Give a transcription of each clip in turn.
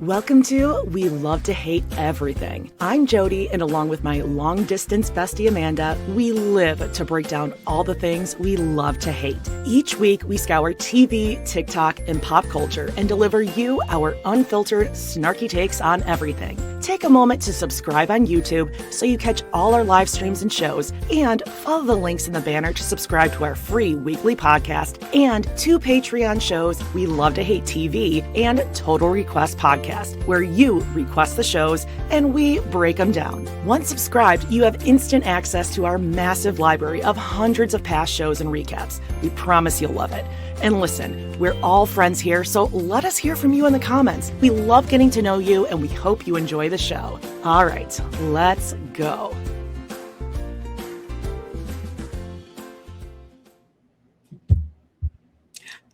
Welcome to We Love to Hate Everything. I'm Jody, and along with my long-distance bestie Amanda, we live to break down all the things we love to hate. Each week, we scour TV, TikTok, and pop culture and deliver you our unfiltered, snarky takes on everything. Take a moment to subscribe on YouTube so you catch all our live streams and shows, and follow the links in the banner to subscribe to our free weekly podcast and 2 Patreon shows, We Love to Hate TV and Total Request Podcast, where you request the shows and we break them down. Once subscribed, you have instant access to our massive library of hundreds of past shows and recaps. We promise you'll love it. And listen, we're all friends here, so let us hear from you in the comments. We love getting to know you, and we hope you enjoy the show. All right, let's go.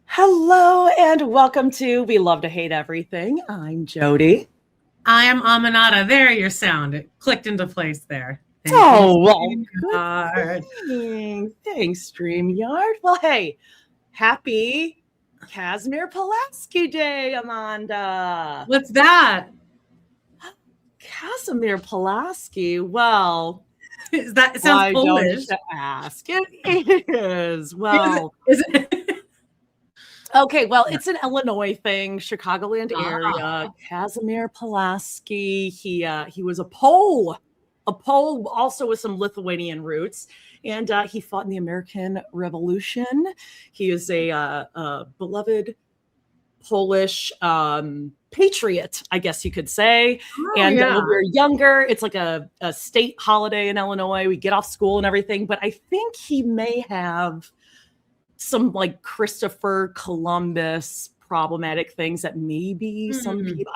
Hello, and welcome to We Love to Hate Everything. I'm Jody. I am Aminata. There, your sound. It clicked into place there. Thanks, StreamYard. Well, hey, happy Casimir Pulaski Day, Amanda. What's that? Casimir Pulaski. Well, it sounds Polish. Don't you ask? It is. Well, is it? Okay, well, it's an Illinois thing, Chicagoland area. Casimir Pulaski. He was a Pole also with some Lithuanian roots, and he fought in the American Revolution. He is a beloved Polish patriot, I guess you could say. When we were younger, it's like a state holiday in Illinois. We get off school and everything, but I think he may have some like Christopher Columbus problematic things that maybe some people,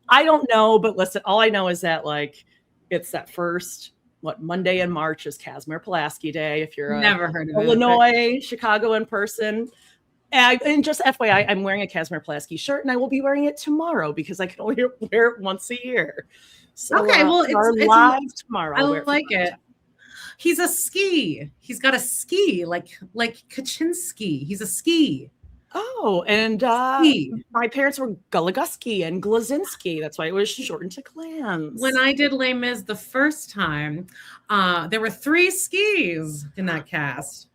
I don't know, but listen, all I know is that like it's that first Monday in March is Casimir Pulaski Day. If you're never heard of Illinois, Chicago in person. And just FYI, I'm wearing a Casimir Pulaski shirt, and I will be wearing it tomorrow because I can only wear it once a year. So okay, well, it's live tomorrow. I like it. He's a ski. He's got a ski, like Kaczynski. He's a ski. Oh, and my parents were Gulaguski and Glazinski. That's why it was shortened to clans. When I did Les Mis the first time, there were 3 skis in that cast.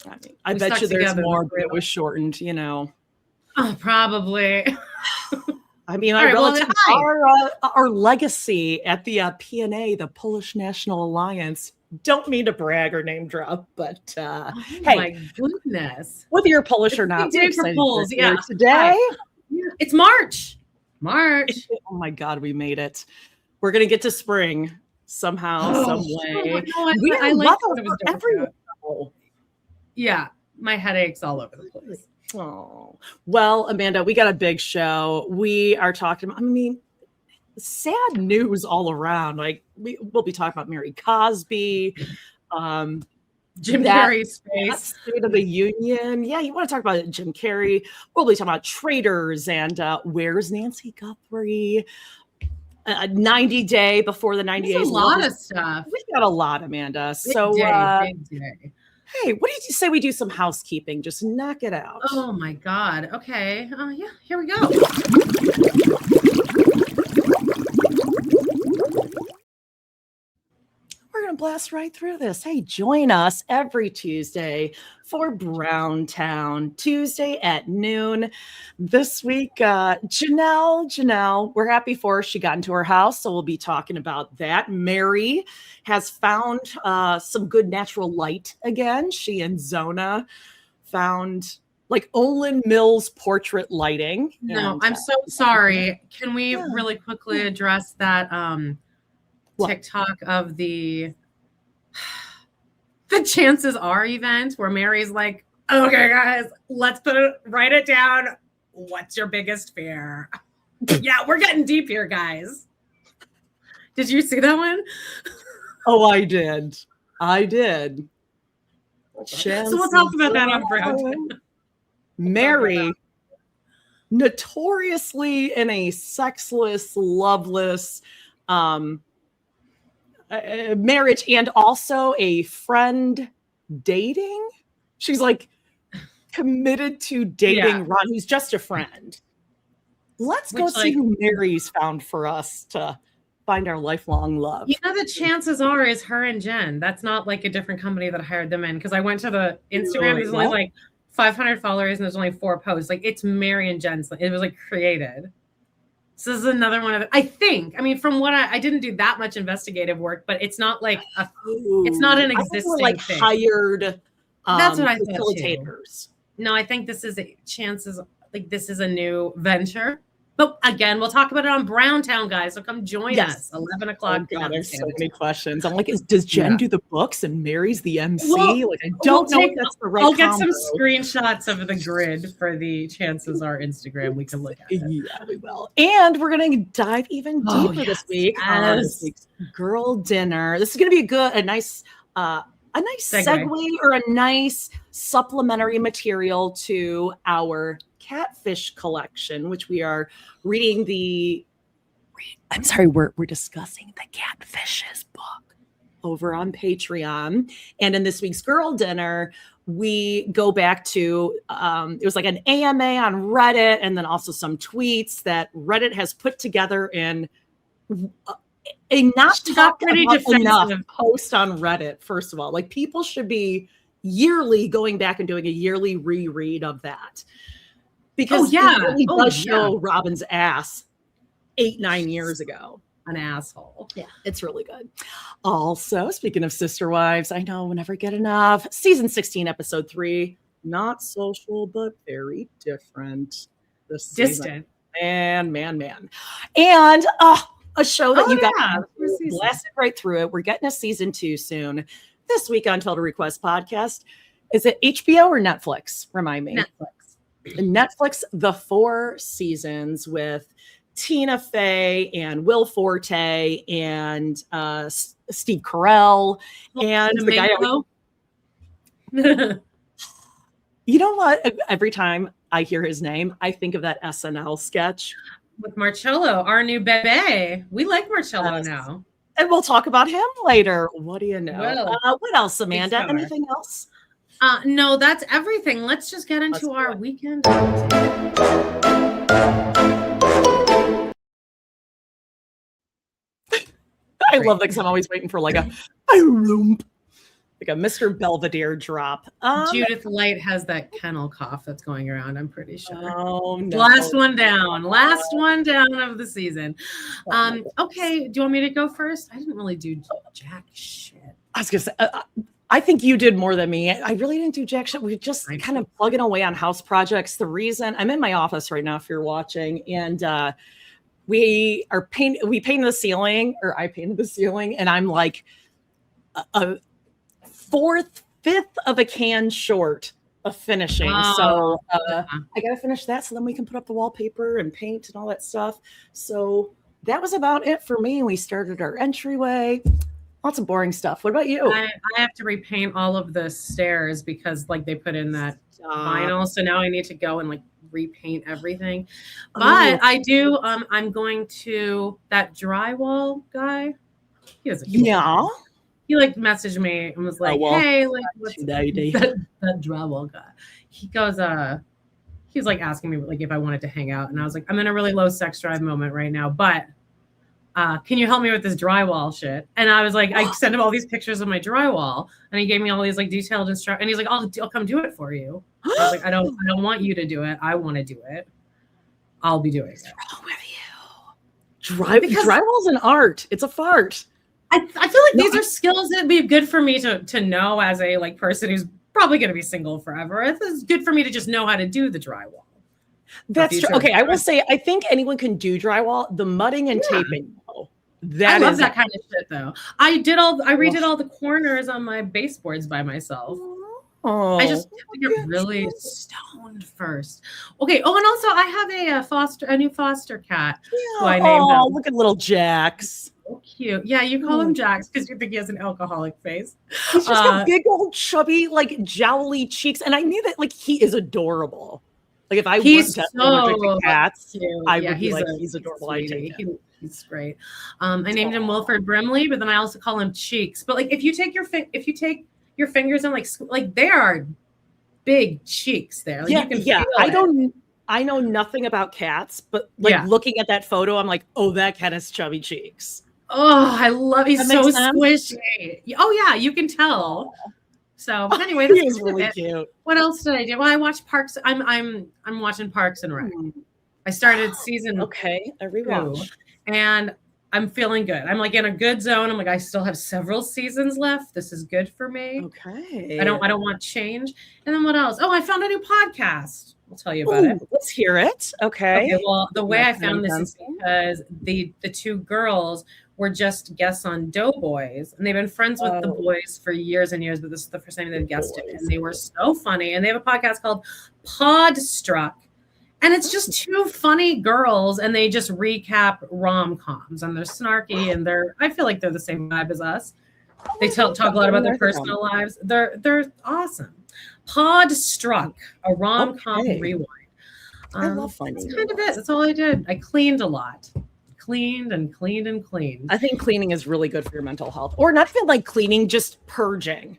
I mean, I bet you there's more, but it was shortened, you know. Oh, probably. I mean, our legacy at the PNA, the Polish National Alliance. Don't mean to brag or name drop, but hey, my goodness, whether you're Polish or not, we're excited for today. It's March. Oh my God, we made it. We're gonna get to spring somehow, some way. I like everywhere. Yeah, my headache's all over the place. Oh well, Amanda, we got a big show. We are talking. I mean, sad news all around. Like we'll be talking about Mary Cosby, Jim Carrey's face, State of the Union. Yeah, you want to talk about Jim Carrey? We'll be talking about Traitors and where's Nancy Guthrie? 90 Day before the 90 days. A lot of stuff. We got a lot, Amanda. Big so day. Hey, what did you say we do some housekeeping? Just knock it out. Oh my God. Okay. Yeah, here we go. We're going to blast right through this. Hey, join us every Tuesday for Browntown, Tuesday at noon. This week, Janelle, we're happy for her. She got into her house, so we'll be talking about that. Mary has found some good natural light again. She and Zona found like Olin Mills portrait lighting. No, I'm so sorry. Can we really quickly address that TikTok of the chances are event where Mary's like, okay, guys, let's write it down. What's your biggest fear? Yeah, we're getting deep here, guys. Did you see that one? Oh, I did. So we'll talk about that on Brown. Mary, notoriously in a sexless, loveless marriage and also a friend dating. She's like committed to dating Ron, who's just a friend. Let's go see who Mary's found for us to find our lifelong love. You know, the chances are is her and Jen. That's not like a different company that hired them in, because I went to the Instagram. There's only like 500 followers and there's only 4 posts. Like, it's Mary and Jen's. It was like created. So this is another one of the, I think. I mean, from what I didn't do that much investigative work, but it's not like it's not an existing like thing. Hired. That's what I thought facilitators. Too. No, I think this is this is a new venture. But again, we'll talk about it on Browntown, guys. So come join us. 11 o'clock. Oh God, there's so many questions. I'm like, does Jen do the books and Mary's the MC? Like, I don't know if that's the right. I'll get some screenshots of the grid for the chances are Instagram. We can look at it. Yeah, we will. And we're going to dive even deeper this week on this week's girl dinner. This is going to be a nice segue or a nice supplementary material to our catfish collection, which we are reading we're discussing the Catfishes book over on Patreon. And in this week's girl dinner, we go back to it was like an AMA on Reddit, and then also some tweets that Reddit has put together in a not talked about enough post on Reddit. First of all, like, people should be yearly going back and doing a yearly reread of that. Because it really does show Robyn's ass 8-9 years ago. An asshole. Yeah, it's really good. Also, speaking of sister wives, I know we'll never get enough. Season 16, episode 3. Not social, but very different. Distant. Man. And a show that you got blasted right through it. We're getting a season 2 soon. This week on Total Request Podcast. Is it HBO or Netflix? Remind me. Netflix, the 4 seasons with Tina Fey and Will Forte and Steve Carell and the guy. You know what? Every time I hear his name, I think of that SNL sketch with Marcello, our new bebe. We like Marcello now, and we'll talk about him later. What do you know? What else, Amanda? Anything else? No, that's everything. Let's just get into our weekend. I love that because I'm always waiting for like a Mr. Belvedere drop. Judith Light has that kennel cough that's going around, I'm pretty sure. Oh, no. Last one down of the season. Okay, do you want me to go first? I didn't really do jack shit. I was gonna say, I think you did more than me. I really didn't do jack shit. We're just kind of plugging away on house projects. The reason I'm in my office right now, if you're watching, and we painted the ceiling, or I painted the ceiling, and I'm like a 4/5 of a can short of finishing. Wow. So I got to finish that so then we can put up the wallpaper and paint and all that stuff. So that was about it for me. We started our entryway. Lots of boring stuff. What about you? I have to repaint all of the stairs because like they put in that vinyl. So now I need to go and like repaint everything. But I do. I'm going to that drywall guy. He like messaged me and was like, "Hey, like what's that drywall guy?" He goes, he's like asking me like if I wanted to hang out, and I was like, I'm in a really low sex drive moment right now, but can you help me with this drywall shit? And I was like, I sent him all these pictures of my drywall, and he gave me all these like detailed instructions. And he's like, I'll come do it for you. I was like, I don't want you to do it. I want to do it. I'll be doing it. What's wrong with you? Drywall's an art. It's a fart. I feel like these are skills that'd be good for me to know as a like person who's probably going to be single forever. It's good for me to just know how to do the drywall. That's true. Okay, I will say I think anyone can do drywall. The mudding and taping, though. I love that kind of shit, though. I redid all the corners on my baseboards by myself. Oh, I just have to get really stoned first. Okay. Oh, and also I have a new foster cat. Yeah. Who I named him. Look at little Jax. So cute. Yeah, you call him Jax because you think he has an alcoholic face. He's just got big old chubby, like jowly cheeks, and I knew that like he is adorable. Like if I was to cats, I would be like, he's adorable. He's great. I named him Wilford Brimley, but then I also call him Cheeks. But like if you take your fingers and like they are big cheeks there. Like, you can feel I know nothing about cats, but like looking at that photo, I'm like, oh, that cat has chubby cheeks. Oh, I love. He's so squishy. Oh yeah, you can tell. So, but anyway, this is really cute. What else did I do? Well, I watched Parks. I'm watching Parks and Rec. I started season. Okay, I rewatch, and I'm feeling good. I'm like in a good zone. I'm like, I still have several seasons left. This is good for me. Okay. I don't want change. And then what else? Oh, I found a new podcast. I'll tell you about it. Let's hear it. Okay. Well, the way I found this is because the two girls were just guests on Doughboys, and they've been friends with the boys for years and years, but this is the first time they've guested, and they were so funny. And they have a podcast called Podstruck, and it's just two funny girls, and they just recap rom-coms, and they're snarky, and I feel like they're the same vibe as us. They talk a lot about their personal lives. They're awesome. Podstruck, a rom-com rewind. I love funny. That's kind of it. That's all I did. I cleaned a lot. Cleaned. I think cleaning is really good for your mental health, or not even like cleaning, just purging.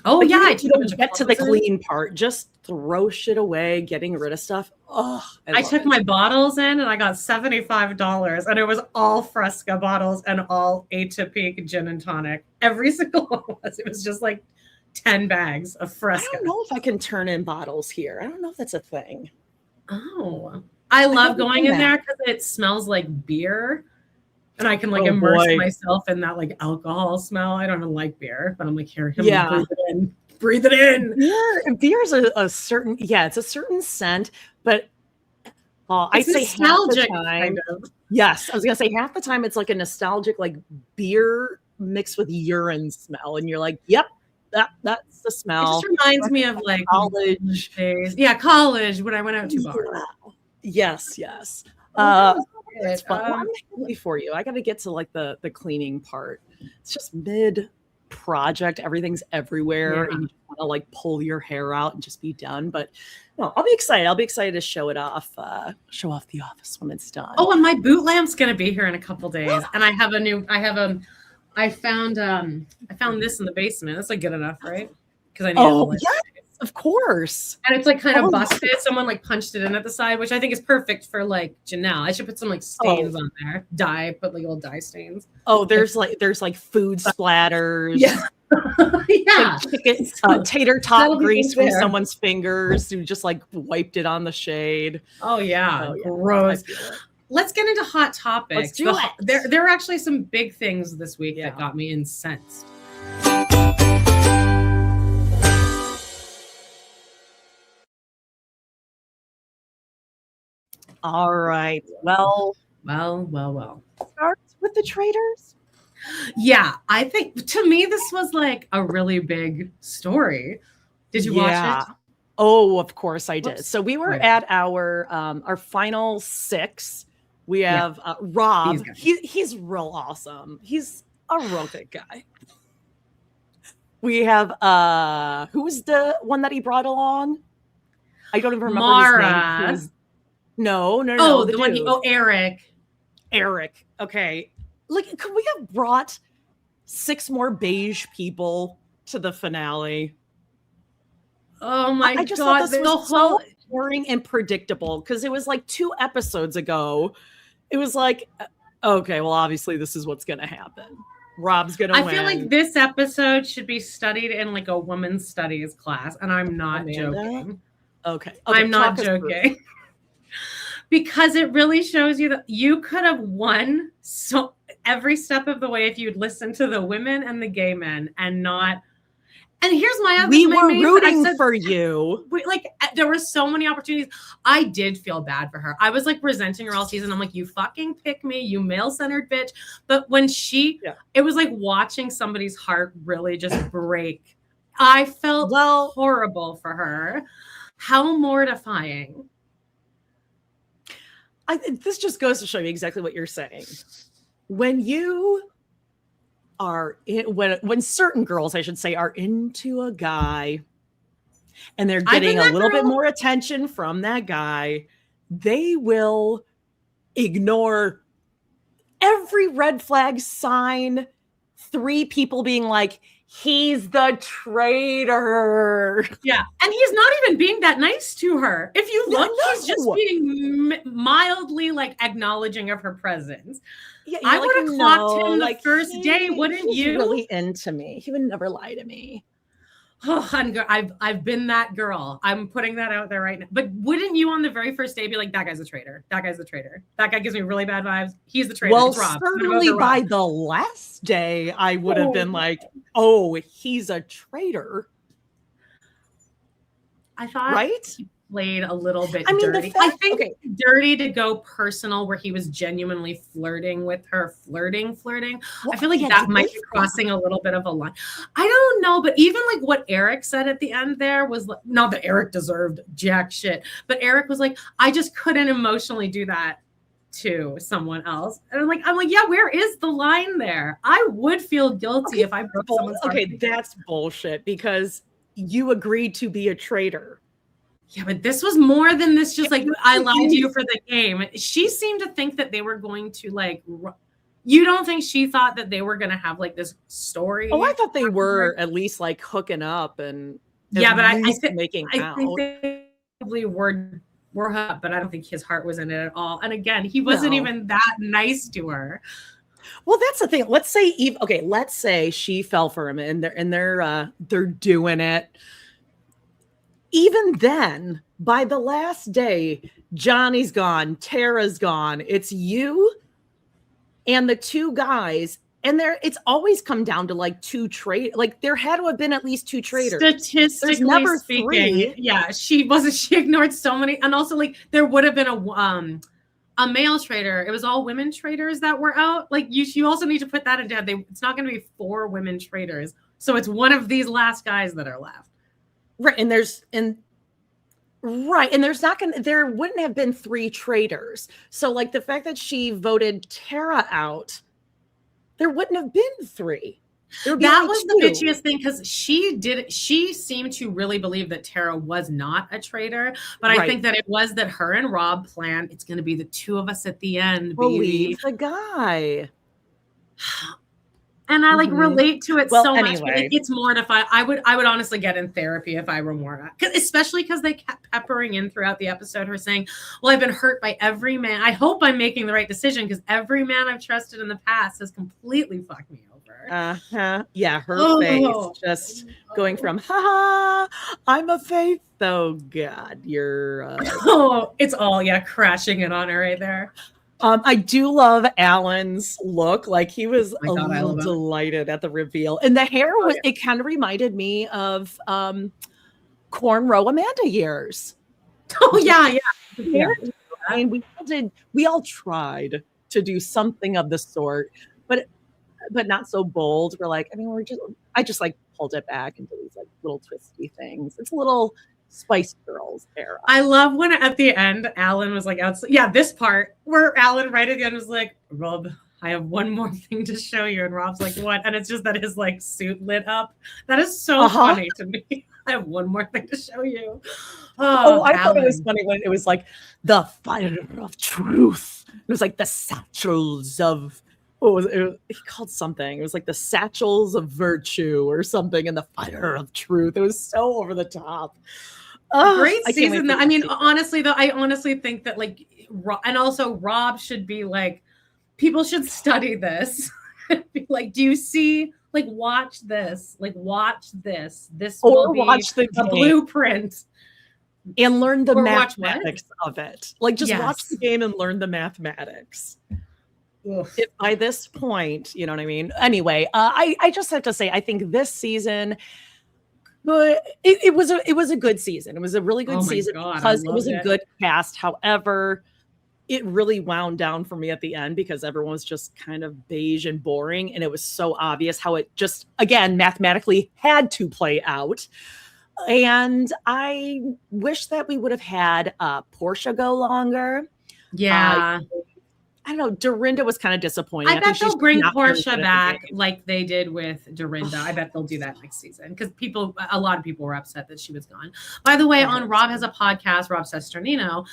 Oh like, yeah, I don't get to the clean part. Just throw shit away, getting rid of stuff. Oh, I took my bottles in, and I got $75, and it was all Fresca bottles and all Atypique gin and tonic. Every single one was. It was just like 10 bags of Fresca. I don't know if I can turn in bottles here. I don't know if that's a thing. Oh. I love going in there because it smells like beer, and I can like immerse myself in that like alcohol smell. I don't even like beer, but I'm like, here, breathe it in. Beer is a certain, it's a certain scent, but I'd say nostalgic, half the time. kind of. Yes, I was gonna say half the time it's like a nostalgic like beer mixed with urine smell, and you're like, yep. That's the smell. It just reminds me of like college days. Yeah, college when I went out to bars. Yes. It's fun. I'm happy for you. I got to get to like the cleaning part. It's just mid project. Everything's everywhere, and you want to like pull your hair out and just be done. But no, I'll be excited. I'll be excited to show it off. Show off the office when it's done. Oh, and my boot lamp's gonna be here in a couple days, and I found this in the basement. That's like good enough, right? Because I need of course. And it's like kind of busted. Someone like punched it in at the side, which I think is perfect for like Janelle. I should put some like stains on there. Put like little dye stains. Oh, there's like food splatters. Yeah. Like chicken, tater tot grease from someone's fingers who just like wiped it on the shade. Oh yeah. Gross. Let's get into hot topics. Let's do it. There are actually some big things this week that got me incensed. All right. Well. Starts with the Traitors. Yeah, I think to me this was like a really big story. Did you watch it? Oh, of course I did. So we were at our final 6. We have Rob. He's real awesome. He's a real good guy. We have who was the one that he brought along? I don't even remember his name. No. Oh, the one Eric. Eric. Okay. Like, could we have brought 6 more beige people to the finale? Oh my God. I just thought this was so boring and predictable because it was like 2 episodes ago. It was like, okay, well, obviously this is what's going to happen. Rob's going to win. I feel like this episode should be studied in like a women's studies class, and I'm not joking. Okay. I'm not joking. Because it really shows you that you could have won so every step of the way if you'd listened to the women and the gay men and not. And here's my other. We were rooting for you. Like there were so many opportunities. I did feel bad for her. I was like resenting her all season. I'm like, you fucking pick me, you male-centered bitch. But when it was like watching somebody's heart really just break. I felt horrible for her. How mortifying. This just goes to show you exactly what you're saying. When you are when certain girls, I should say, are into a guy and they're getting a little bit more attention from that guy, they will ignore every red flag sign. 3 people being like, He's the traitor. Yeah. And he's not even being that nice to her. If you look, he's just being mildly like acknowledging of her presence. Yeah, I would have clocked him the first day, wouldn't you? He's really into me. He would never lie to me. Oh, I've been that girl. I'm putting that out there right now. But wouldn't you on the very first day be like, that guy's a traitor? That guy's the traitor. That guy gives me really bad vibes. He's the traitor. Well, certainly by the last day, I would have been like, oh, he's a traitor. I thought he played a little bit dirty. I think dirty to go personal where he was genuinely flirting with her, flirting. Well, I feel like that might be crossing a little bit of a line. I don't know, but even like what Eric said at the end there was like, not that Eric deserved jack shit, but Eric was like, I just couldn't emotionally do that to someone else. And I'm like, yeah, where is the line there? I would feel guilty if I broke someone's heart. Okay, that's bullshit because you agreed to be a traitor. Yeah, but this was more than this. Just like, I lied to you for the game. She seemed to think that they were going to like, you don't think she thought that they were going to have like this story? Oh, I thought they were at least like hooking up and but I making out. I think they probably were hooked up, but I don't think his heart was in it at all. And again, he wasn't even that nice to her. Well, that's the thing. Let's say she fell for him and they're doing it. Even then, by the last day, Johnny's gone, Tara's gone. It's you and the two guys, and it's always come down to like two traitors. Like there had to have been at least two traitors. Statistically speaking, yeah, she ignored so many, and also like there would have been a male traitor. It was all women traitors that were out. Like you also need to put that in there. It's not going to be 4 women traitors, so it's one of these last guys that are left. Right, and there wouldn't have been 3 traitors. So like the fact that she voted Tara out, there wouldn't have been 3. That was the bitchiest thing because she seemed to really believe that Tara was not a traitor, but I think that it was that her and Rob planned it's going to be the 2 of us at the end. Believe the guy. And I like relate to it so much. But it's mortifying. I would honestly get in therapy if I were more, especially because they kept peppering in throughout the episode her saying, well, I've been hurt by every man. I hope I'm making the right decision because every man I've trusted in the past has completely fucked me over. Yeah, her face just going from I'm a faith. Oh God, you're it's all crashing in on her right there. I do love Alan's look. Like he was a little delighted at the reveal. And the hair it kind of reminded me of cornrow Amanda years. Oh yeah. I mean, we all tried to do something of the sort, but not so bold. We're like, I just like pulled it back into these like little twisty things. It's a little Spice Girls era. I love when at the end Alan was like outside. Yeah, this part where Alan right at the end was like, Rob, I have one more thing to show you. And Rob's like, what? And it's just that his like suit lit up. That is so funny to me. I have one more thing to show you. I thought it was funny when it was like the fire of truth. It was like the satchels of he called something. It was like the satchels of virtue or something, and the fire of truth. It was so over the top. Great season. I mean, honestly, though, I honestly think that like, and also Rob should be like, people should study this. Be like, do you see? Like, watch this. Like, watch this. This will be watch the blueprint. And learn the mathematics of it. Like, just watch the game and learn the mathematics. If by this point, you know what I mean? Anyway, I just have to say, I think this season, it was a good season. It was a really good season because it was a good cast. However, it really wound down for me at the end because everyone was just kind of beige and boring. And it was so obvious how it just, again, mathematically had to play out. And I wish that we would have had Portia go longer. Yeah. I don't know. Dorinda was kind of disappointing. I bet they'll bring Portia back like they did with Dorinda. I bet they'll do that next season because a lot of people were upset that she was gone. By the way, on Rob has a podcast, Rob Sesternino.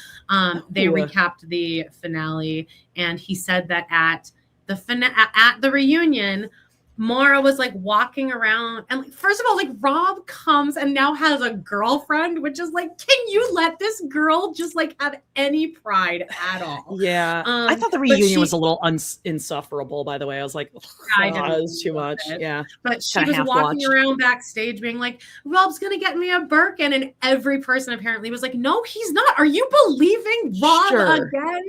They recapped the finale, and he said that at the reunion, Mara was like walking around, and like, first of all, like Rob comes and now has a girlfriend, which is like, can you let this girl just like have any pride at all? Yeah, I thought the reunion was a little insufferable. By the way, I was like, it was too much. Yeah, but she was walking around backstage, being like, "Rob's gonna get me a Birkin," and every person apparently was like, "No, he's not. Are you believing Rob again?"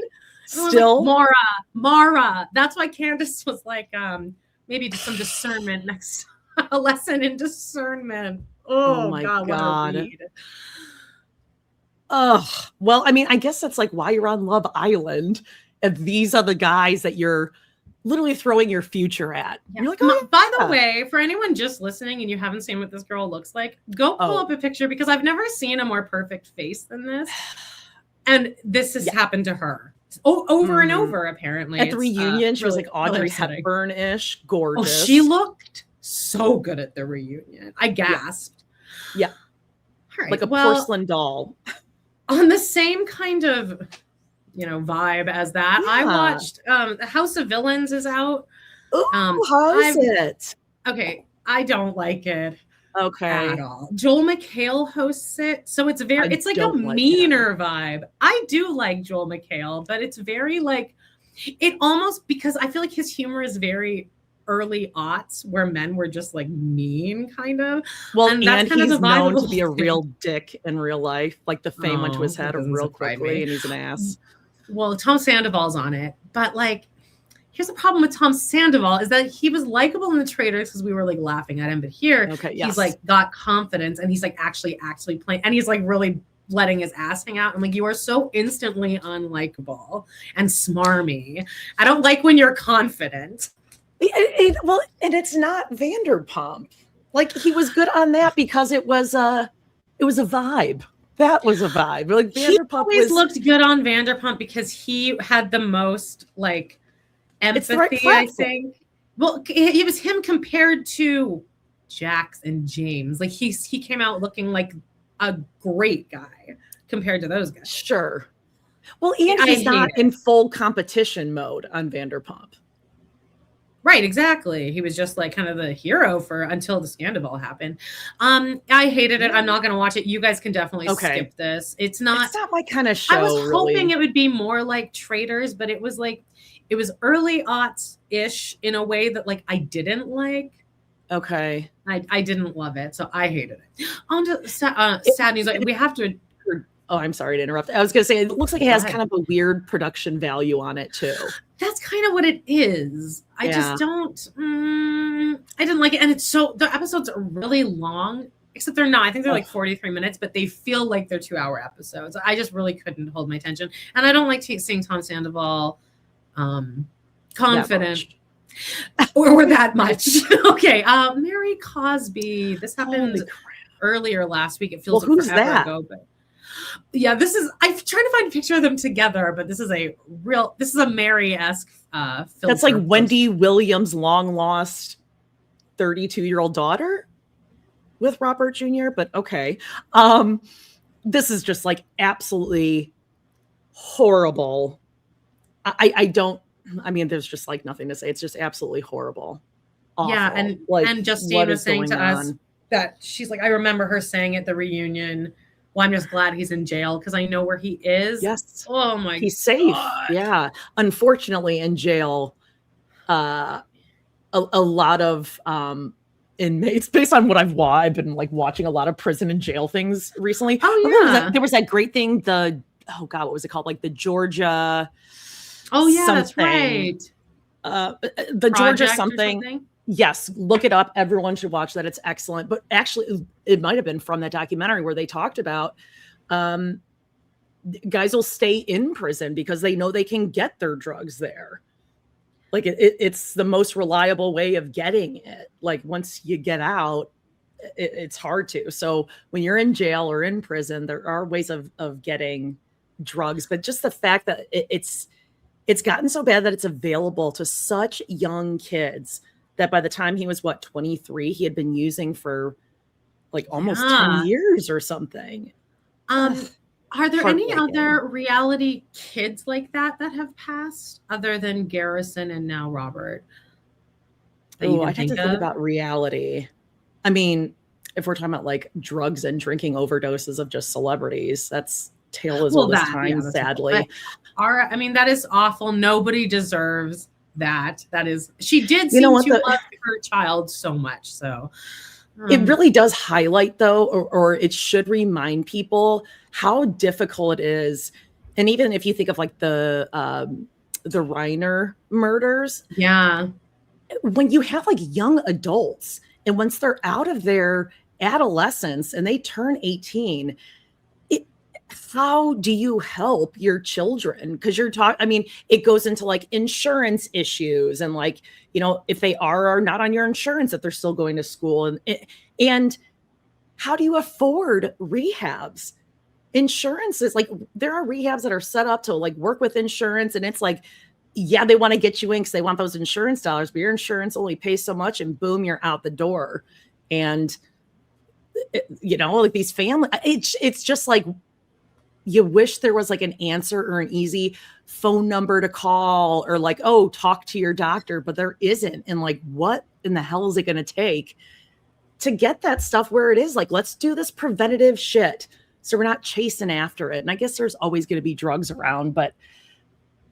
Still, like, Mara. That's why Candace was like, maybe some discernment next, a lesson in discernment. Oh my God. What a read. Oh, well, I mean, I guess that's like why you're on Love Island. And these are the guys that you're literally throwing your future at. Yeah. You're like, oh, by the way, for anyone just listening and you haven't seen what this girl looks like, go pull up a picture, because I've never seen a more perfect face than this. And this has happened to her. Over and over, apparently. At the reunion, she was like Audrey Hepburn-ish, gorgeous. Oh, she looked so good at the reunion. I gasped. Yeah. All right. Like a porcelain doll. On the same kind of, vibe as that, I watched The House of Villains is out. Ooh, how is it? Okay, I don't like it. Okay. At all. Joel McHale hosts it, so it's like a meaner vibe. I do like Joel McHale, but it's very like, it almost, because I feel like his humor is very early aughts, where men were just like mean, kind of. Well, and that's kind of the vibe known to be a real dick in real life. Like the fame went to his head real quickly, and he's an ass. Well, Tom Sandoval's on it, but like, here's the problem with Tom Sandoval is that he was likable in the Traitors because we were like laughing at him, but here he's like got confidence and he's like actually playing, and he's like really letting his ass hang out. I'm like, you are so instantly unlikable and smarmy. I don't like when you're confident. Well, and it's not Vanderpump. Like, he was good on that because it was a vibe. That was a vibe. Like, Vanderpump always looked good on Vanderpump because he had the most like empathy, I think. Well, it was him compared to Jax and James. Like, he came out looking like a great guy compared to those guys. Sure. Well, and he's not in full competition mode on Vanderpump. Right, exactly. He was just like kind of the hero until the scandal happened. I hated it. I'm not going to watch it. You guys can definitely skip this. It's not my kind of show. I was hoping it would be more like Traitors, but it was early aughts-ish in a way that like I didn't like. Okay. I didn't love it, so I hated it. On to sad news. Like, we have to. Oh, I'm sorry to interrupt. I was going to say, it looks like it has kind of a weird production value on it too. That's kind of what it is. I just don't. I didn't like it, and the episodes are really long. Except they're not. I think they're like 43 minutes, but they feel like they're 2-hour episodes. I just really couldn't hold my attention, and I don't like seeing Tom Sandoval confident or that much. Okay, Mary Cosby. This happened earlier last week. It feels like who's forever that? ago, but yeah, I'm trying to find a picture of them together, but this is a Mary-esque film. That's like Wendy Williams' long lost 32-year-old daughter with Robert Jr., but okay. This is just like absolutely horrible. I mean, there's just like nothing to say. It's just absolutely horrible. Awful. Yeah, and Justine was saying to us that she's like, I remember her saying at the reunion, well, I'm just glad he's in jail because I know where he is. Yes. Oh my God. He's safe. Yeah. Unfortunately, in jail, a lot of inmates, based on what I've been like watching a lot of prison and jail things recently. Oh yeah. There was that great thing, what was it called? Like the Georgia. Oh yeah, that's right. The Georgia something. Yes, look it up. Everyone should watch that. It's excellent. But actually, it might have been from that documentary where they talked about guys will stay in prison because they know they can get their drugs there. Like it's the most reliable way of getting it. Like once you get out, it's hard to. So when you're in jail or in prison, there are ways of getting drugs. But just the fact that it's gotten so bad that it's available to such young kids that by the time he was 23, he had been using for like almost 10 years or something. Are there any other reality kids like that have passed other than Garrison and now Robert? that you can I'd have to think think of? about reality. I mean, if we're talking about like drugs and drinking overdoses of just celebrities, that's tale as old as time, That's awful. sadly. I mean, that is awful. Nobody deserves that. She did You know seem what? to love her child so much. So It really does highlight, though, or it should remind people how difficult it is. And even if you think of like the Reiner murders, yeah. when you have like young adults and once they're out of their adolescence and they turn 18, how do you help your children? Because I mean, it goes into like insurance issues and like, if they are or not on your insurance, that they're still going to school. And how do you afford rehabs? Insurance is like, there are rehabs that are set up to like work with insurance. And it's like, yeah, they want to get you in because they want those insurance dollars, but your insurance only pays so much and boom, you're out the door. And, like these families, it's just like, you wish there was like an answer or an easy phone number to call or like, oh, talk to your doctor, but there isn't. And like, what in the hell is it going to take to get that stuff where it is? Like, let's do this preventative shit so we're not chasing after it. And I guess there's always going to be drugs around, but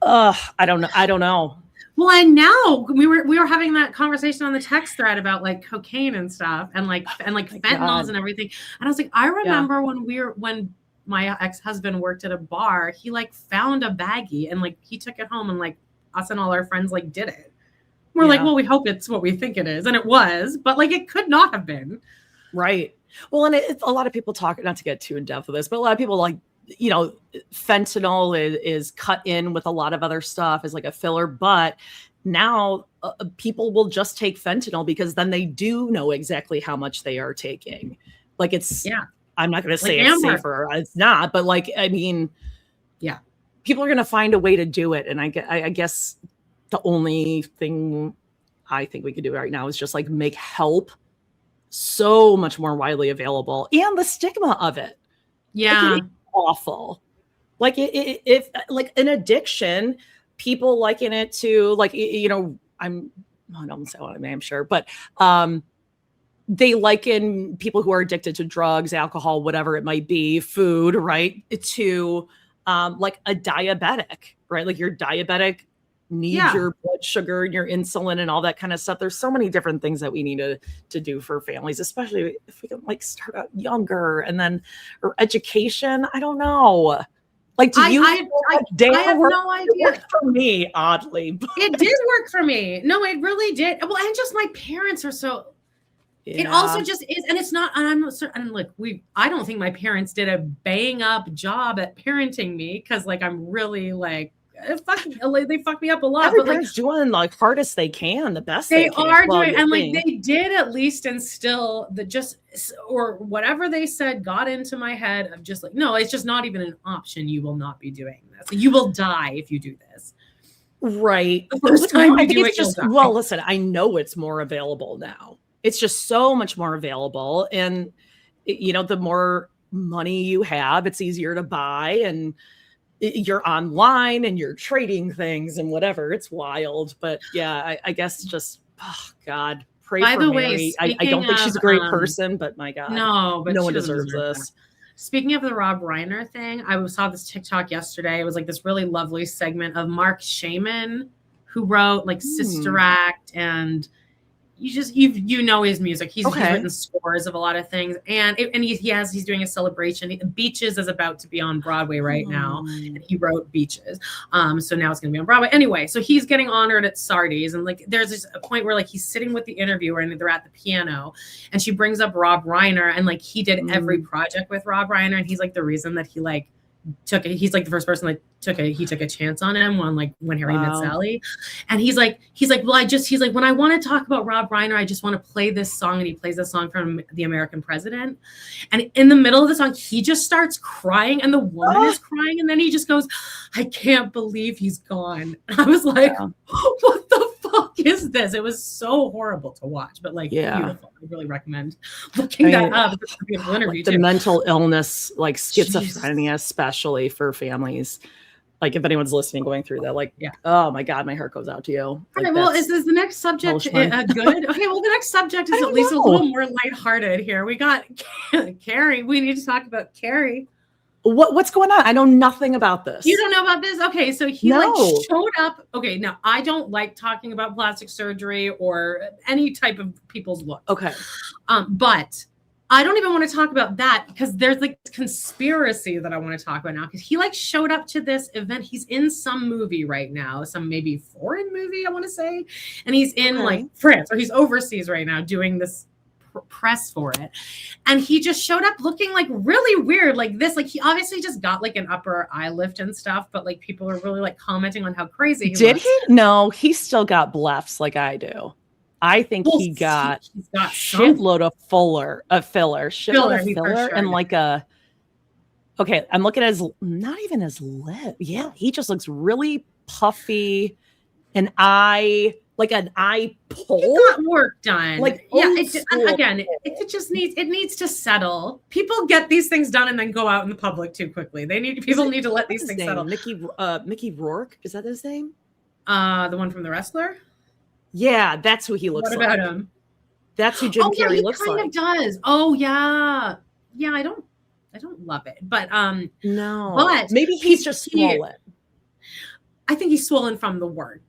I don't know. Well, and now we were having that conversation on the text thread about like cocaine and stuff and fentanyls and everything. And I was like, I remember when my ex-husband worked at a bar, he like found a baggie and like he took it home and like us and all our friends like did it. We're like, well, we hope it's what we think it is. And it was, but like it could not have been. Right. Well, and it's a lot of people talk, not to get too in depth with this, but a lot of people like, fentanyl is cut in with a lot of other stuff as like a filler. But now people will just take fentanyl because then they do know exactly how much they are taking. Like I'm not going to say it's safer. It's not, but like, I mean, people are going to find a way to do it. And I guess the only thing I think we could do right now is just like make help so much more widely available and the stigma of it. Yeah. Like, awful. Like if like an addiction, people liken it to like, I don't say what I'm sure, but, they liken people who are addicted to drugs, alcohol, whatever it might be, food, right, to like a diabetic, right? Like your diabetic needs your blood sugar and your insulin and all that kind of stuff. There's so many different things that we need to do for families, especially if we can like start out younger and then or education. I don't know. Like, do you? I have no idea. It worked for me, oddly. But it did work for me. No, it really did. Well, and just my parents are so. Yeah. It also just is, and it's not. And I'm not certain. Look, I don't think my parents did a bang up job at parenting me because, like, I'm really like, they fucked me up a lot. Everybody's doing like hardest they can, the best they can. Are doing, and like they did at least instill or whatever they said got into my head of just like, no, it's just not even an option. You will not be doing this. You will die if you do this. Right. The first time you do it, just well, listen, I know it's more available now. It's just so much more available. And, the more money you have, it's easier to buy and you're online and you're trading things and whatever. It's wild. But yeah, I guess just, oh God, pray for Mary. By the way, I don't think she's a great person, but my God, no one deserves this. Speaking of the Rob Reiner thing, I saw this TikTok yesterday. It was like this really lovely segment of Mark Shaman, who wrote like Sister Act and his music. He's written scores of a lot of things, and he's doing a celebration. Beaches is about to be on Broadway right now, and he wrote Beaches. So now it's going to be on Broadway anyway. So he's getting honored at Sardi's, and like there's a point where like he's sitting with the interviewer and they're at the piano, and she brings up Rob Reiner, and like he did every project with Rob Reiner, and he's like the reason that he like took it. He's like the first person that he took a chance on him when Harry Met Sally. And he's like, when I want to talk about Rob Reiner, I just want to play this song. And he plays this song from The American President. And in the middle of the song, he just starts crying and the woman is crying. And then he just goes, I can't believe he's gone. And I was like, what the fuck is this? It was so horrible to watch, but like beautiful. I really recommend looking that up. It's a beautiful interview like the mental illness, like schizophrenia, especially for families. Like if anyone's listening, going through that, like, yeah. Oh my God, my heart goes out to you. All like, right. Well, is the next subject good? Okay. Well, the next subject is at least a little more lighthearted here. We got Carrie. We need to talk about Carrie. What's going on? I know nothing about this. You don't know about this? Okay, so he showed up. Okay, now I don't like talking about plastic surgery or any type of people's look. Okay. But I don't even want to talk about that because there's like conspiracy that I want to talk about now because he like showed up to this event. He's in some movie right now, some maybe foreign movie, I want to say. And he's in like France or he's overseas right now doing this press for it. And he just showed up looking like really weird like this. Like he obviously just got like an upper eye lift and stuff, but like people are really like commenting on how crazy he Did he? No, he still got blephs like I do. I think he got shitload of filler, and like a. Okay, I'm looking at his, not even his lip. Yeah, he just looks really puffy, an eye pull. He got work done. Like it just needs to settle. People get these things done and then go out in the public too quickly. People need to let these things settle. Mickey Rourke, is that his name? The one from The Wrestler. Yeah, that's who he looks like. What about him? That's who Jim Carrey looks like. He kind of does. Oh yeah. Yeah, I don't love it. But no. But maybe he's just swollen. I think he's swollen from the work.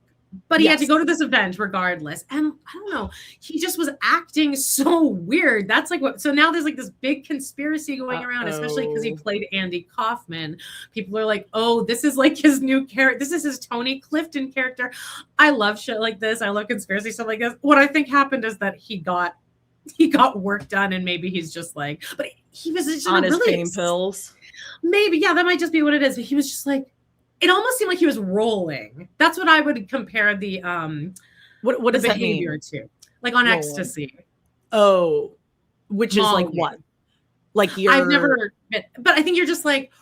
But he had to go to this event regardless. And I don't know, he just was acting so weird. That's like what, so now there's like this big conspiracy going around, especially because he played Andy Kaufman. People are like, oh, this is like his new character. This is his Tony Clifton character. I love shit like this. I love conspiracy stuff like this. What I think happened is that he got work done and maybe he's just like, but he was just on his pain pills. Maybe, yeah, that might just be what it is. But he was just like, it almost seemed like he was rolling. That's what I would compare the what does the that behavior mean? To, like on ecstasy. Oh, which Molly. Is like what? Like I've never been, but I think you're just like,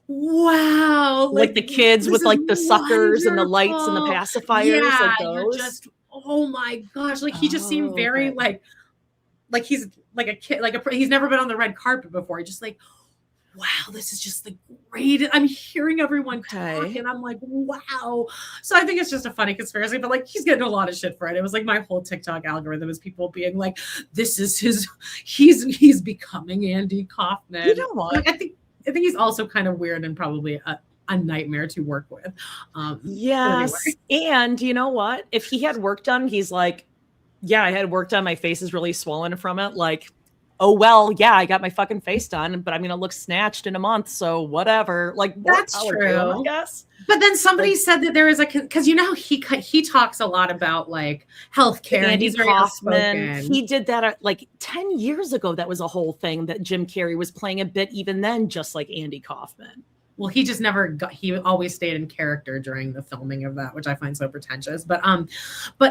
wow, like the kids with like the suckers and the lights and the pacifiers. Yeah, like those. You're just, oh my gosh, like he just seemed very like he's like a kid, he's never been on the red carpet before. He's just like, wow, this is just the greatest. I'm hearing everyone talk and I'm like, wow. So I think it's just a funny conspiracy, but like he's getting a lot of shit for it. It was like my whole TikTok algorithm is people being like, this is he's becoming Andy Kaufman. You know what? Like, I think he's also kind of weird and probably a nightmare to work with. Yes. Anyway. And you know what? If he had work done, he's like, yeah, I had work done. My face is really swollen from it. Like, oh, well, yeah, I got my fucking face done, but I'm going to look snatched in a month. So whatever. Like, that's true. I guess. But then somebody said that there is because you know, he talks a lot about like healthcare. Andy Kaufman. He did that like 10 years ago. That was a whole thing that Jim Carrey was playing a bit even then, just like Andy Kaufman. Well, he just never he always stayed in character during the filming of that, which I find so pretentious. But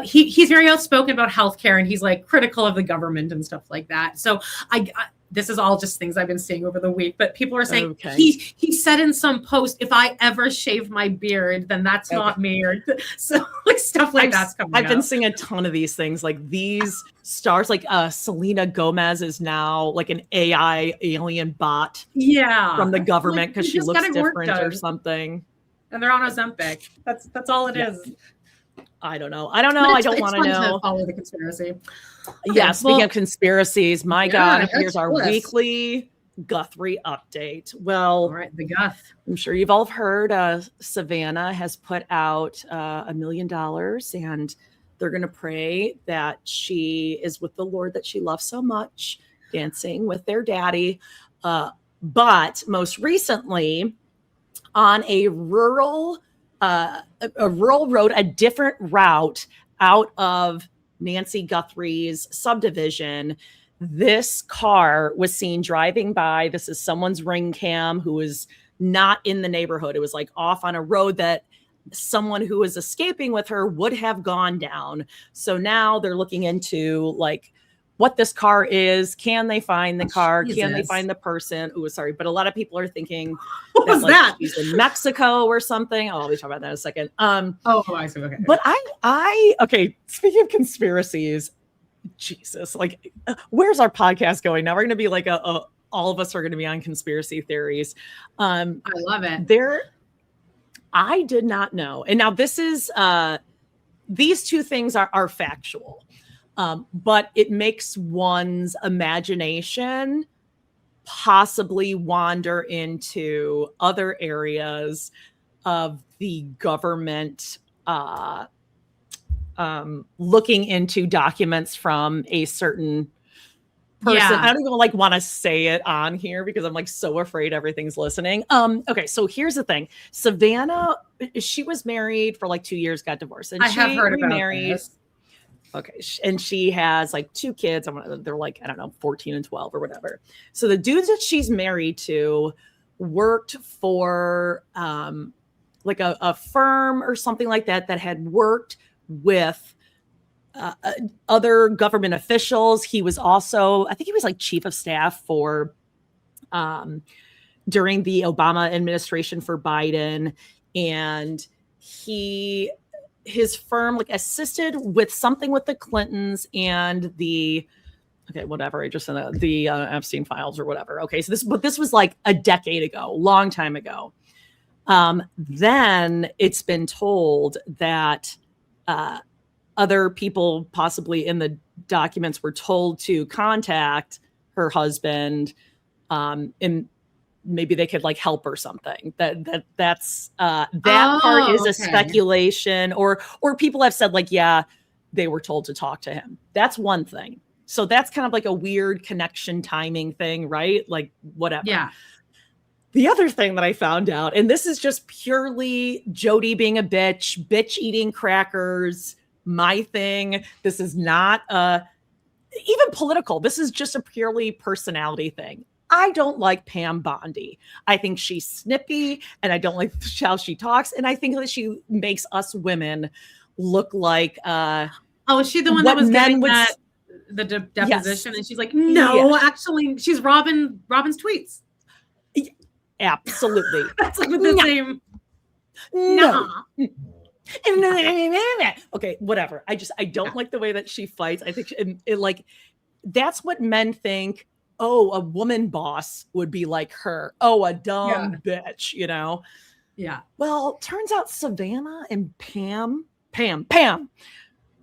he's very outspoken about healthcare and he's like critical of the government and stuff like that. So this is all just things I've been seeing over the week, but people are saying he said in some post, if I ever shave my beard, then that's not me. Or so like stuff like that's coming I've been seeing a ton of these things, like these stars, like Selena Gomez is now like an AI alien bot from the government because she looks different or something. And they're on Ozempic. That's all it is. I don't know. I don't want to know. Follow the conspiracy. Okay, speaking of conspiracies, my God, here's our weekly Guthrie update. Well, all right, the Guth. I'm sure you've all heard Savannah has put out $1 million and they're going to pray that she is with the Lord that she loves so much, dancing with their daddy. But most recently on a rural road, a different route out of Nancy Guthrie's subdivision, this car was seen driving by. This is someone's ring cam who is not in the neighborhood. It was like off on a road that someone who was escaping with her would have gone down. So now they're looking into like what this car is. Can they find the car? Jesus. Can they find the person? Oh, sorry. But a lot of people are thinking what was that? She's in Mexico or something. Oh, I'll be talking about that in a second. I see. Okay. But okay. Speaking of conspiracies, Jesus, like, where's our podcast going? Now we're going to be like all of us are going to be on conspiracy theories. I love it. I did not know. And now this is these two things are factual. But it makes one's imagination possibly wander into other areas of the government looking into documents from a certain person. Yeah. I don't even like want to say it on here because I'm like so afraid everything's listening. Okay, so here's the thing. Savannah, she was married for like 2 years, got divorced, and I she have heard remarried. about this. Okay, and she has like 2 kids. They're like, I don't know, 14 and 12 or whatever. So the dudes that she's married to worked for like a firm or something like that that had worked with other government officials. He was also, I think he was like chief of staff for during the Obama administration for Biden. And his firm like assisted with something with the Clintons and the whatever. I just said the Epstein files or whatever. Okay, so this was like a decade ago, long time ago. Then it's been told that other people possibly in the documents were told to contact her husband, and maybe they could like help or something. That's part is a speculation, or people have said like, yeah, they were told to talk to him. That's one thing. So that's kind of like a weird connection timing thing, right? Like whatever. Yeah. The other thing that I found out, and this is just purely Jody being a bitch eating crackers, my thing. This is not even political. This is just a purely personality thing. I don't like Pam Bondi. I think she's snippy, and I don't like how she talks. And I think that she makes us women look like is she the one that was getting the deposition? Yes. And she's like, no, actually, she's Robyn's tweets. Absolutely. That's like with the same. No. Okay, whatever. I don't like the way that she fights. I think it like that's what men think. Oh, a woman boss would be like her. Oh, a dumb bitch, you know? Yeah. Well, turns out Savannah and Pam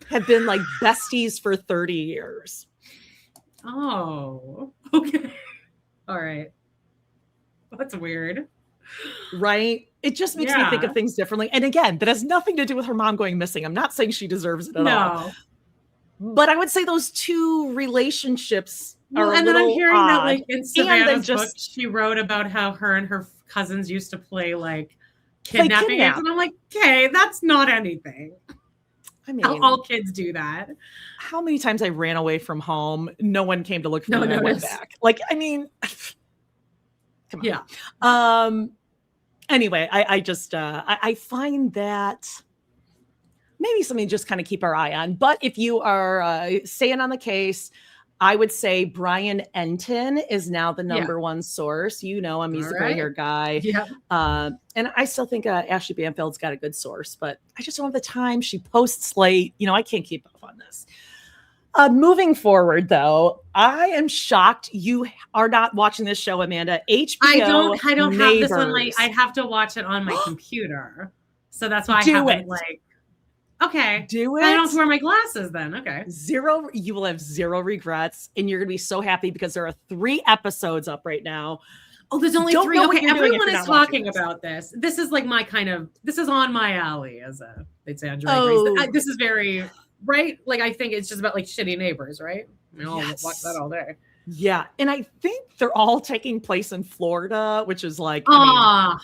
have been like besties for 30 years. Oh, okay. All right. That's weird. Right? It just makes me think of things differently. And again, that has nothing to do with her mom going missing. I'm not saying she deserves it at all. But I would say those two relationships are and then I'm hearing odd. that like in Savannah's book, she wrote about how her and her cousins used to play like kidnapping games. And I'm like, okay, that's not anything. I mean, all kids do that. How many times I ran away from home, no one came to look for me and I went back. Like, I mean, come on. Yeah. Anyway, I just I find that maybe something to just kind of keep our eye on. But if you are staying on the case, I would say Brian Enton is now the number one source. You know him, he's the gray hair guy. Yeah. And I still think Ashley Banfield's got a good source, but I just don't have the time. She posts late. You know, I can't keep up on this. Moving forward, though, I am shocked you are not watching this show, Amanda. HBO. I don't have Neighbors. this on I have to watch it on my computer. So that's why I haven't okay. Do it. I don't have to wear my glasses then. Okay. You will have zero regrets, and you're gonna be so happy because there are 3 episodes up right now. Oh, there's only 3. Okay, everyone is talking about this. This is like this is on my alley, as they'd say on Drag Race. This is very right. Like I think it's just about like shitty neighbors, right? I'll watch that all day. Yeah, and I think they're all taking place in Florida, which is like right.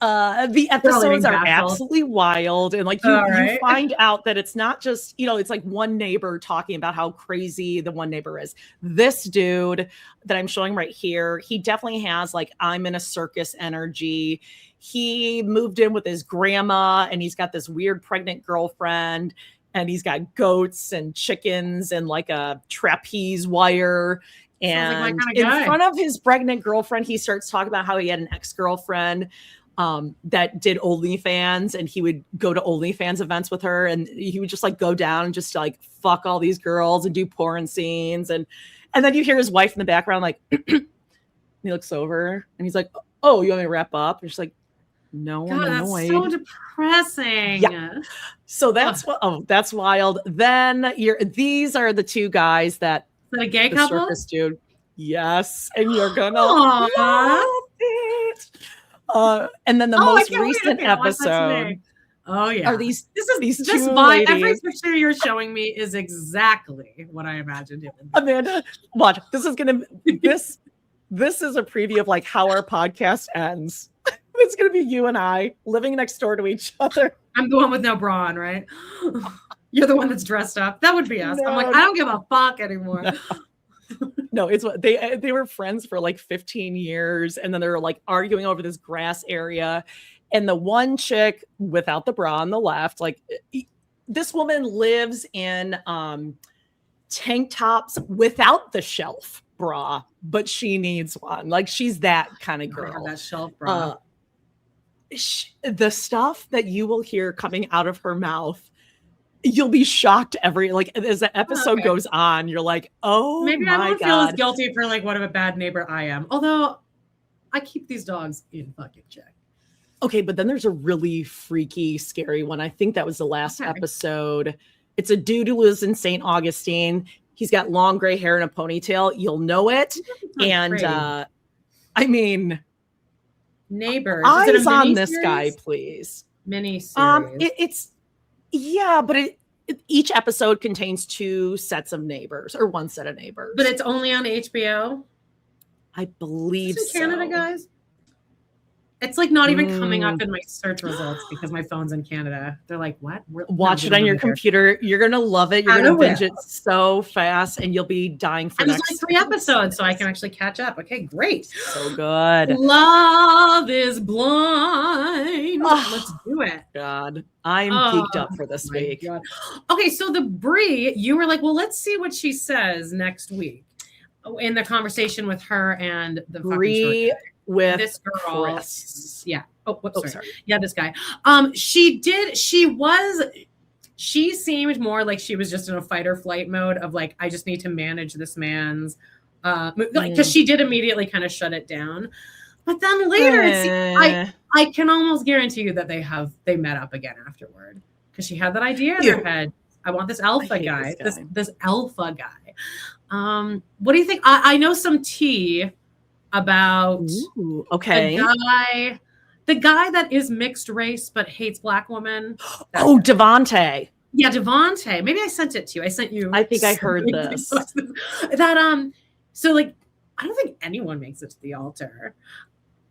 The episodes are absolutely wild, and like you find out that it's not just, you know, it's like one neighbor talking about how crazy the one neighbor is. This dude that I'm showing right here, he definitely has like I'm in a circus energy. He moved in with his grandma, and he's got this weird pregnant girlfriend, and he's got goats and chickens and like a trapeze wire. And in front of his pregnant girlfriend, he starts talking about how he had an ex-girlfriend that did OnlyFans, and he would go to OnlyFans events with her, and he would just like go down and just like fuck all these girls and do porn scenes. And then you hear his wife in the background, like, he looks over and he's like, oh, you want me to wrap up? And she's like, No God, one that's annoyed. so depressing. Yeah. So that's that's wild. Then these are the two guys that Is that a gay the couple? circus dude. Yes, and you're gonna Aww. love it. And then the most recent episode. Oh yeah, Are these this two vibe? Every ladies? picture you're showing me is exactly what I imagined it would be. Amanda, watch. This is a preview of like how our podcast ends. It's gonna be you and I living next door to each other. I'm the one with no bra on, right? You're the one that's dressed up. That would be us. I'm like, I don't give a fuck anymore. No, it's what they were friends for like 15 years, and then they were like arguing over this grass area. And the one chick without the bra on the left, like this woman lives in tank tops without the shelf bra, but she needs one. Like she's that kind of girl. That shelf bra. The stuff that you will hear coming out of her mouth, you'll be shocked as the episode goes on. You're like, oh, maybe I won't feel as guilty for like what of a bad neighbor I am. Although I keep these dogs in fucking check. Okay, but then there's a really freaky, scary one. I think that was the last episode. It's a dude who lives in St. Augustine. He's got long gray hair and a ponytail. You'll know it. And I mean, Neighbors. Eyes on this guy, please. Mini series. But each episode contains 2 sets of neighbors or 1 set of neighbors. But it's only on HBO. I believe Is this in Canada, guys. It's like not even coming up in my search results because my phone's in Canada. They're like, what? Watch it on your computer. You're going to love it. You're going to binge it so fast and you'll be dying for next. There's like 3 episodes, so I can actually catch up. Okay, great. So good. Love is blind. Let's do it. God, I'm geeked up for this week. God. Okay, so the Brie, you were like, well, let's see what she says next week in the conversation with her and the Brie with this girl. Chris. Yeah. Sorry. Sorry. Yeah, this guy. She seemed more like she was just in a fight or flight mode of like, I just need to manage this man's because she did immediately kind of shut it down. But then later I can almost guarantee you that they met up again afterward. Because she had that idea in her head. I want this alpha guy. This alpha guy. What do you think? I know some tea about the guy that is mixed race but hates black women. Devontae. Yeah, Devontae. Maybe I sent it to you. I sent you. I think I heard this. So like I don't think anyone makes it to the altar.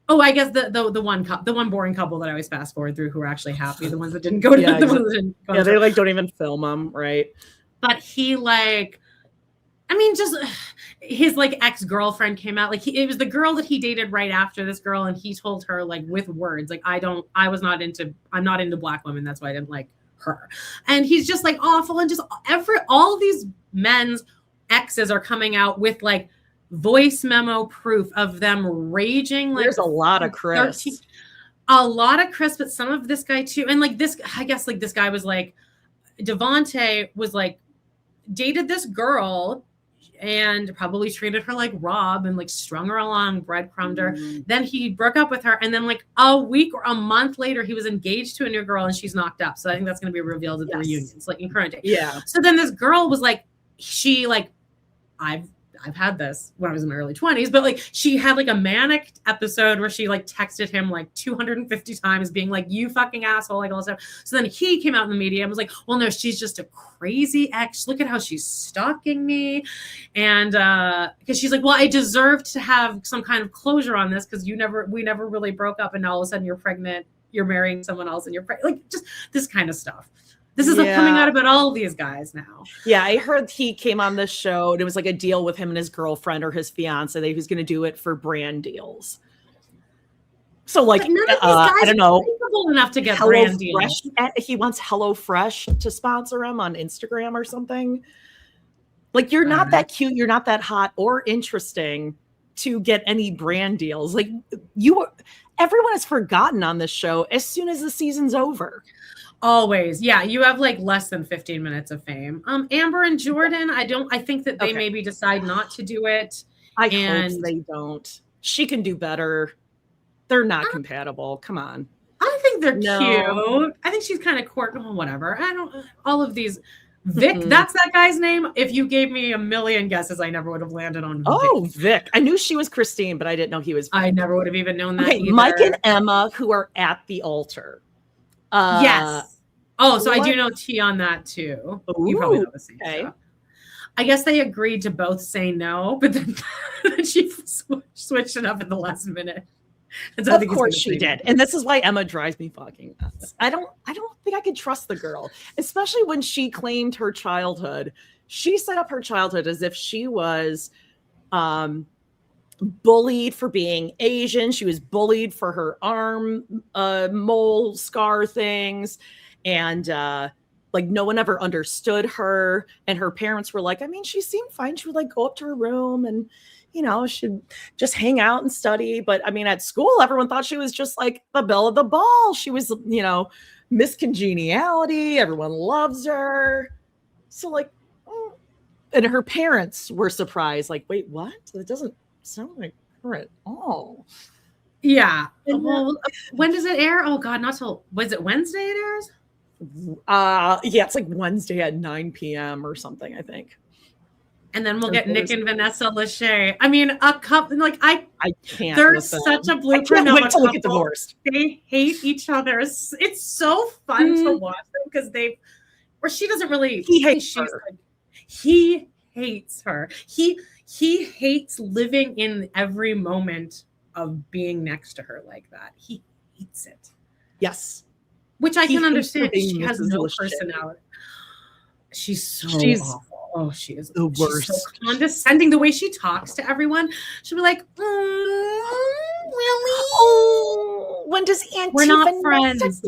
Oh, I guess the one boring couple that I always fast forward through who are actually happy, the ones that didn't go to the ones that didn't go. Yeah, they like don't even film them, right? But he like just his like ex-girlfriend came out. Like it was the girl that he dated right after this girl, and he told her like with words, like I'm not into black women. That's why I didn't like her. And he's just like awful, and just all these men's exes are coming out with like voice memo proof of them raging. Like there's a lot of Chris. But some of this guy too. And like this, I guess like this guy was like Devontae was like dated this girl and probably treated her like Rob and like strung her along, breadcrumbed her. Then he broke up with her. And then like a week or a month later, he was engaged to a new girl and she's knocked up. So I think that's going to be revealed at the reunions, like in current day. Yeah. So then this girl was like, I've had this when I was in my early 20s, but like she had like a manic episode where she like texted him like 250 times being like, you fucking asshole, like all this stuff. So then he came out in the media and was like, well, no, she's just a crazy ex. Look at how she's stalking me. And because she's like, well, I deserve to have some kind of closure on this because we never really broke up. And now all of a sudden you're pregnant, you're marrying someone else and you're pregnant. Like just this kind of stuff. This is coming out about all these guys now. Yeah, I heard he came on this show and it was like a deal with him and his girlfriend or his fiance that he was going to do it for brand deals. So like, I don't know, enough to get brand deals. He wants HelloFresh to sponsor him on Instagram or something. Like you're not that cute, you're not that hot or interesting to get any brand deals. Like everyone has forgotten on this show as soon as the season's over. Always. Yeah. You have like less than 15 minutes of fame. Amber and Jordan, I think that they maybe decide not to do it. I hope they don't. She can do better. They're not compatible. Come on. think they're cute. I think she's kind of quirky. Oh, whatever. I don't. All of these. Vic, that's that guy's name. If you gave me a million guesses, I never would have landed on Vic. Oh, Vic. I knew she was Christine, but I didn't know he was Vic. I never would have even known that either. Mike and Emma, who are at the altar. Yes. Oh, so I do know T on that too. Ooh, you probably know the same stuff. I guess they agreed to both say no, but then she switched it up at the last minute. So of course she did. And this is why Emma drives me fucking nuts. I don't think I could trust the girl, especially when she claimed her childhood. She set up her childhood as if she was bullied for being Asian. She was bullied for her arm mole scar things. And like no one ever understood her. And her parents were like, I mean, she seemed fine. She would like go up to her room and she'd just hang out and study. But I mean, at school, everyone thought she was just like the belle of the ball. She was, Miss Congeniality. Everyone loves her. So like, and her parents were surprised. Like, wait, what? That doesn't sound like her at all. Yeah. Well, when does it air? Oh God, not till, was it Wednesday it airs? Yeah, it's like Wednesday at 9 p.m. or something, I think. And then we'll get Nick and Vanessa Lachey. I mean, a couple like I can't. There's such a blueprint. I can't wait till we get divorced. They hate each other. It's so fun to watch them because she doesn't really. He hates her. He hates her. He hates living in every moment of being next to her like that. He hates it. Yes. Which I can understand. She has no personality. She's awful. Oh, she is the worst. She's so condescending. The way she talks to everyone, she'll be like, really? Oh, when does Auntie We're not friends.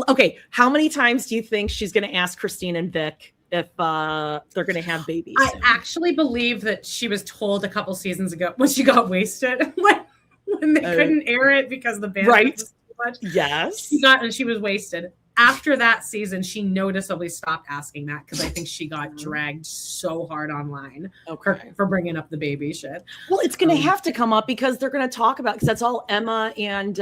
Okay. How many times do you think she's going to ask Christine and Vic if they're going to have babies? I actually believe that she was told a couple seasons ago when she got wasted when they couldn't air it because the band was too much. Yes. She was wasted. After that season, she noticeably stopped asking that because I think she got dragged so hard online for bringing up the baby shit. Well, it's going to have to come up because they're going to talk about, because that's all Emma and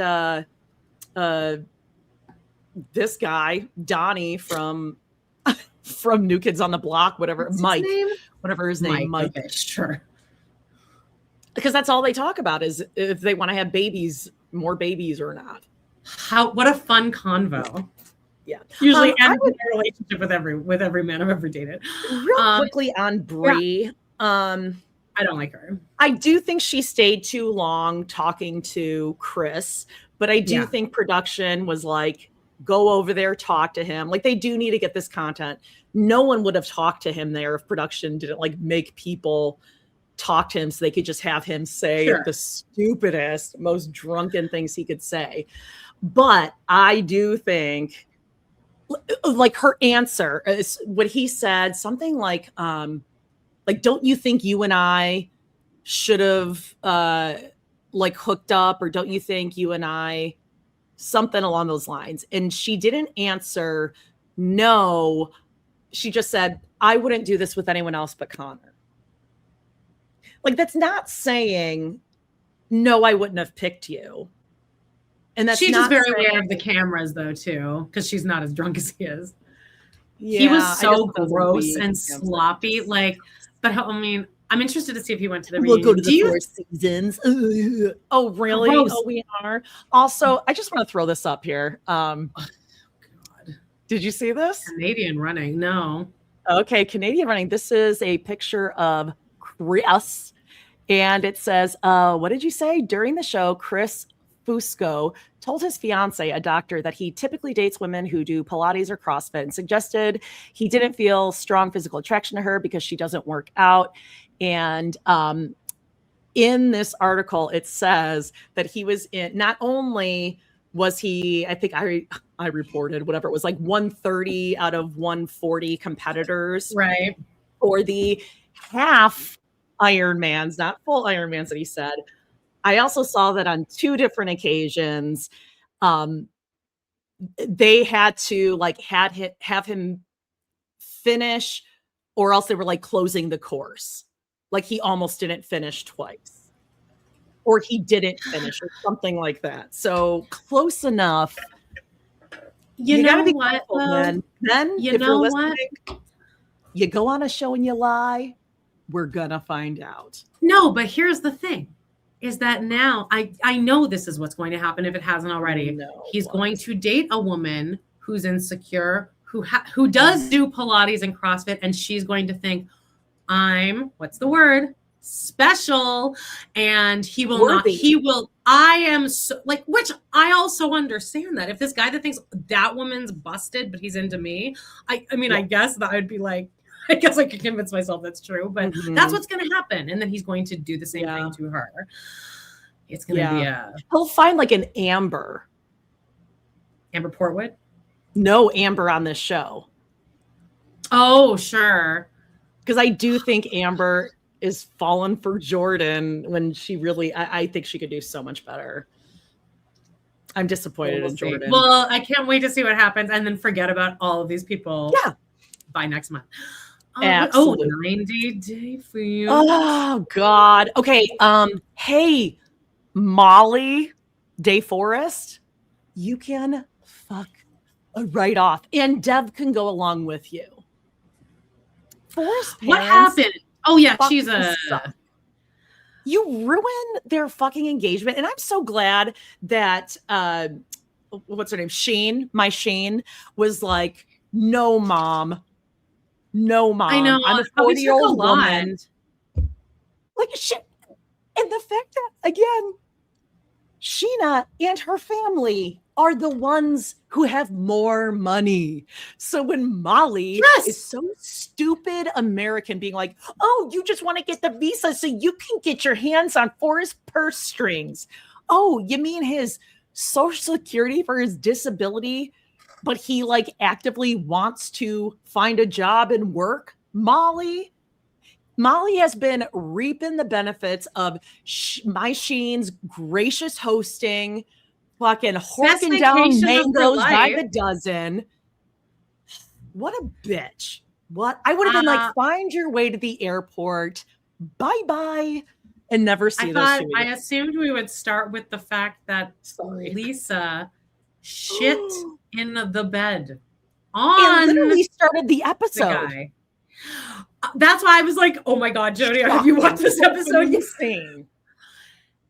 this guy, Donnie from New Kids on the Block, whatever, Mike, whatever his name, Mike. Okay, sure. Because that's all they talk about is if they want to have babies, more babies or not. What a fun convo. Yeah. Usually end in a relationship with every man I've ever dated. Real quickly on Brie. I don't like her. I do think she stayed too long talking to Chris, but I do think production was like, go over there, talk to him. Like they do need to get this content. No one would have talked to him there if production didn't like make people talk to him so they could just have him say the stupidest, most drunken things he could say. But I do think like her answer is what he said, something like don't you think you and I should have like hooked up, or don't you think you and I, something along those lines. And she didn't answer no. She just said, I wouldn't do this with anyone else but Connor. Like that's not saying no, I wouldn't have picked you. And that's she's just very aware of the cameras though too, because she's not as drunk as he is. Yeah, he was so gross and sloppy. Like, but I mean, I'm interested to see if he went to the reunion. We'll go to the 4 seasons. Oh, really? Gross. Oh, we are. Also, I just want to throw this up here. God. Did you see this? Canadian running? No. Okay, Canadian running. This is a picture of Chris, and it says, what did you say? During the show, Chris Fusco told his fiance, a doctor, that he typically dates women who do Pilates or CrossFit, and suggested he didn't feel strong physical attraction to her because she doesn't work out. And in this article, it says that he was in, not only was he, I think I reported whatever it was, like 130 out of 140 competitors, right, or the half Ironmans, not full Ironmans that he said. I also saw that on 2 different occasions, they had to like have him finish, or else they were like closing the course. Like he almost didn't finish twice. or he didn't finish or something like that. So close enough. You gotta be careful, man. Men, if you're listening, you go on a show and you lie, we're gonna find out. No, but here's the thing. Is that now I know this is what's going to happen if it hasn't already. He's going to date a woman who's insecure, who does do Pilates and CrossFit, and she's going to think, I'm, what's the word? Special. And he will not, I am so, like, which I also understand that. If this guy that thinks that woman's busted, but he's into me, I mean, I guess that would be like, I guess I could convince myself that's true, but that's what's going to happen. And then he's going to do the same thing to her. It's going to be he'll find like an Amber. Amber Portwood? No Amber on this show. Oh, sure. Because I do think Amber is falling for Jordan when she really, I think she could do so much better. I'm disappointed in Jordan. Well, I can't wait to see what happens and then forget about all of these people by next month. Absolutely. 90 day for you. Oh God. Okay. Hey, Molly DeForest, you can fuck right off, and Dev can go along with you. Forrest, what happened? Oh yeah, she's you ruined their fucking engagement, and I'm so glad that what's her name? Shane was like, no, mom. I know. I'm a 40-year-old woman. Like shit. And the fact that, again, Sheena and her family are the ones who have more money. So when Molly is so stupid American being like, oh, you just want to get the visa so you can get your hands on Forrest's purse strings. Oh, you mean his Social Security for his disability, but he like actively wants to find a job and work? Molly has been reaping the benefits of my Sheen's gracious hosting, fucking horking down mangoes by the dozen. What a bitch. What? I would have been like, find your way to the airport. Bye-bye. And never see those two. I assumed we would start with the fact that Lisa shit in the bed on. It literally started the episode. The guy. That's why I was like, oh my God, Jody, have you watched this episode? Insane.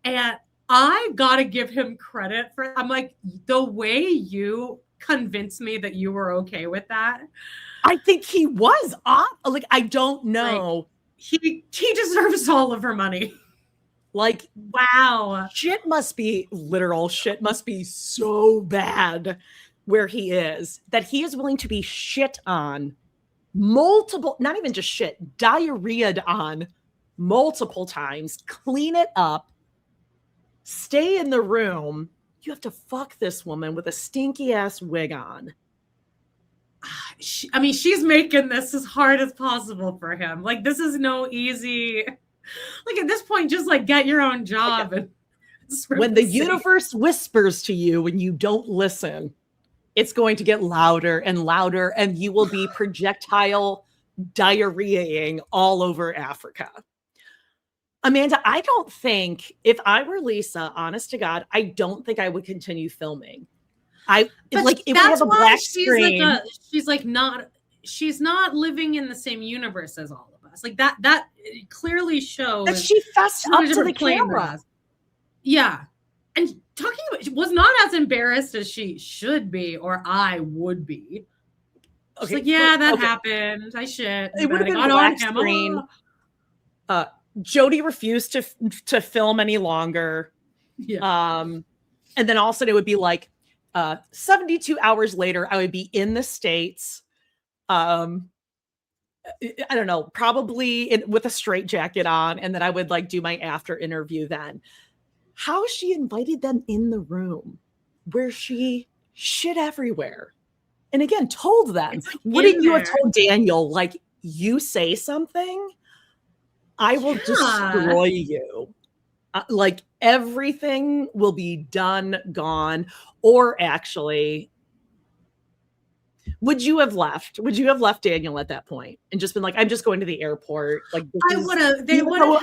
And I gotta give him credit for, I'm like, the way you convinced me that you were okay with that. I think he was like, I don't know. Like, he deserves all of her money. Like, wow. Shit must be so bad where he is that he is willing to be shit on multiple, not even just shit, diarrheaed on multiple times, clean it up, stay in the room. You have to fuck this woman with a stinky ass wig on. She's making this as hard as possible for him. Like, this is no easy, like at this point, just like get your own job. And when the universe whispers to you and you don't listen, it's going to get louder and louder, and you will be projectile diarrheaing all over Africa. Amanda, I don't think, if I were Lisa, honest to God, I don't think I would continue filming. If we have a black screen. She's not living in the same universe as all of us. Like that clearly shows that she fessed up to the camera. Yeah. And talking about, she was not as embarrassed as she should be, or I would be. She's like, yeah, that happened. I shit. It would have been black screen. Jody refused to film any longer. Yeah. And then all of a sudden it would be like 72 hours later, I would be in the States. I don't know, probably with a straitjacket on, and then I would like do my after interview then. How she invited them in the room where she shit everywhere. And again, told them, wouldn't you have told Daniel, like, you say something, I will destroy you. Like, everything will be done, gone. Or actually, would you have left? Would you have left Daniel at that point and just been like, I'm just going to the airport? Like, I would have.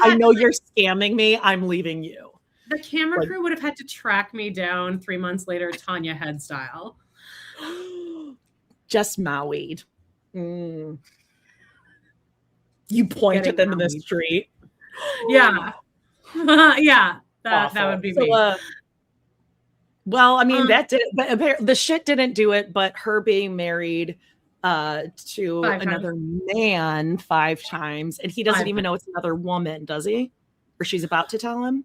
I know you're scamming me. I'm leaving you. The camera crew would have had to track me down 3 months later, Tanya Head style. Just Maui'd. You point at them in the street. Yeah. Yeah. That would be me. Well, I mean, that did but the shit didn't do it, but her being married to another man 5 times, and he doesn't even know it's another woman, does he? Or she's about to tell him?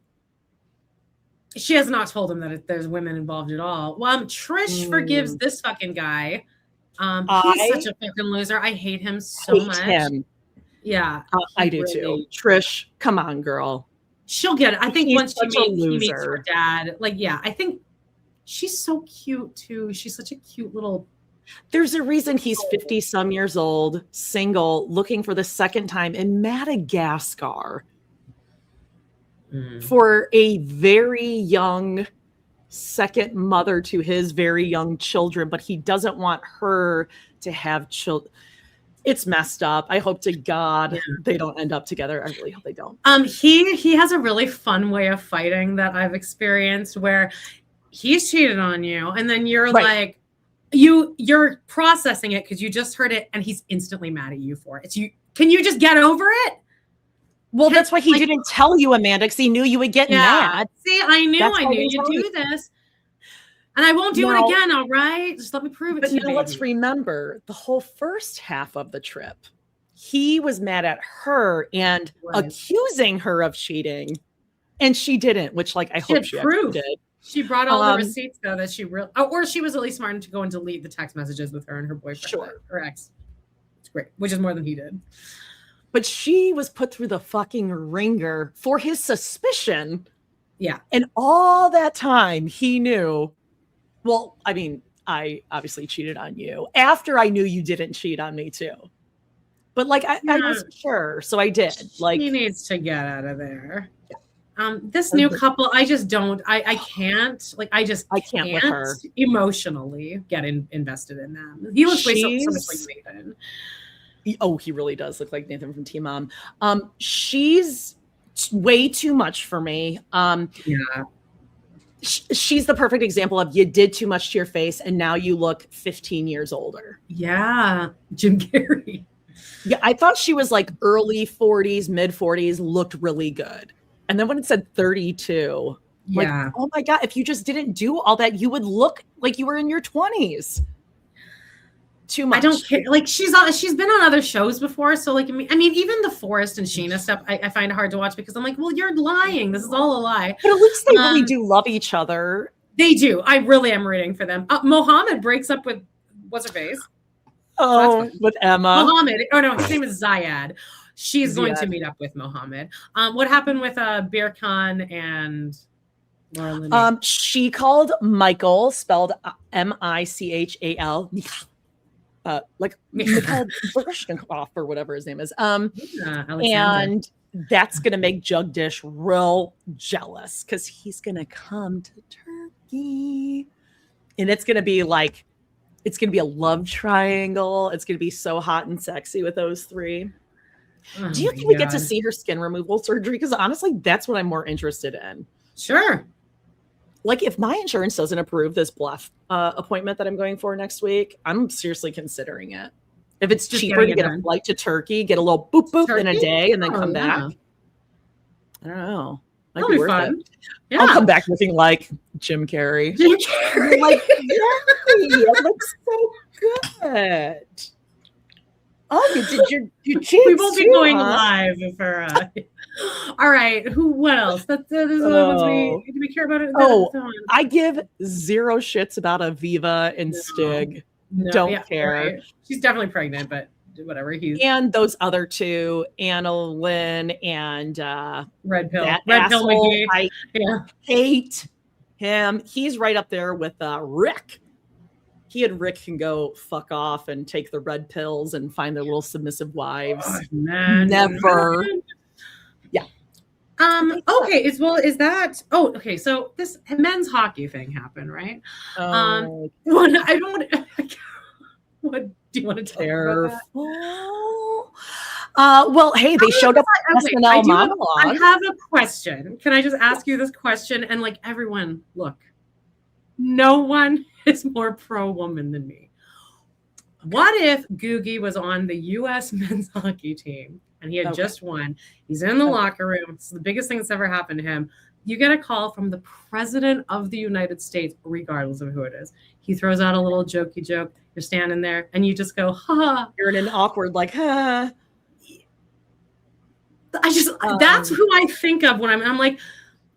She has not told him that there's women involved at all. Well, Trish forgives this fucking guy. He's such a fucking loser. I hate him so much. Yeah. I do too. Trish, come on, girl. She'll get it. I think once he meets her dad, like, yeah, I think she's so cute too. She's such a cute little. There's a reason he's 50 some years old, single, looking for the second time in Madagascar for a very young second mother to his very young children, but he doesn't want her to have children. It's messed up. I hope to God they don't end up together. I really hope they don't. He has a really fun way of fighting that I've experienced where he's cheated on you, and then you're like, you're processing it because you just heard it, and he's instantly mad at you for it. Can you just get over it? Well, that's why he didn't tell you, Amanda, because he knew you would get mad. See, I knew you'd do this. And I won't do it again, all right? Just let me prove it to you. But let's remember, the whole first half of the trip, he was mad at her and accusing her of cheating. And she didn't, which, like, I hope she did. She brought all the receipts, though, that she or she was at least smart enough to go and delete the text messages with her and her boyfriend, her ex. It's great, which is more than he did. But she was put through the fucking ringer for his suspicion. Yeah. And all that time, he knew. Well, I mean, I obviously cheated on you after I knew you didn't cheat on me too. But like, I wasn't sure, so I did. Like, he needs to get out of there. This new couple, I just don't. I can't. Like, I can't with her emotionally get invested in them. He looks so much like Nathan. Oh, he really does look like Nathan from Teen Mom. She's way too much for me. She's the perfect example of you did too much to your face and now you look 15 years older. Yeah. Jim Carrey. Yeah, I thought she was like early 40s, mid 40s, looked really good. And then when it said 32, like, oh my God, if you just didn't do all that, you would look like you were in your 20s. Too much. I don't care. Like, she's been on other shows before. So like, I mean, even the Forrest and Sheena stuff, I find it hard to watch because I'm like, well, you're lying. This is all a lie. But at least they really do love each other. They do. I really am rooting for them. Mohammed breaks up with, what's her face? Oh, with Emma. Mohammed. Oh no, his name is Zayad. She's going to meet up with Mohammed. What happened with Bir Khan and Laura Linney? She called Michael, spelled Michal. Like Mikhail Baryshnikov or whatever his name is. And that's gonna make Jagdish real jealous because he's gonna come to Turkey, and it's gonna be a love triangle. It's gonna be so hot and sexy with those three. Oh, do you think we get to see her skin removal surgery? Because honestly, that's what I'm more interested in. Sure. Like, if my insurance doesn't approve this bluff appointment that I'm going for next week, I'm seriously considering it. If it's just cheaper to get a flight to Turkey, get a little boop boop in a day, and then come back. I don't know. Might be worth it. Yeah. I'll come back looking like Jim Carrey. Jim Carrey. Like, it looks so good. Oh, you did your cheeks. We won't be going live for. All right. What else? Those are the ones do we care about it? I give zero shits about Aviva and Stig. No, don't care. Right. She's definitely pregnant, but whatever. And those other two, Anna Lynn and Red Pill. Red Pill McGee. I hate him. He's right up there with Rick. He and Rick can go fuck off and take the red pills and find their little submissive wives. Oh, man. Never. Yeah. Okay. Is that? Oh, okay. So this men's hockey thing happened, right? I don't. What do you want to talk about? Well, hey, they showed up at SNL monologue. I have a question. Can I just ask you this question? And like everyone, look, no one is more pro-woman than me. What if Googie was on the U.S. men's hockey team and he had just won? He's in the locker room. It's the biggest thing that's ever happened to him. You get a call from the president of the United States, regardless of who it is. He throws out a little jokey joke. You're standing there and you just go, ha. You're in an awkward, like, ha. That's who I think of when I'm like,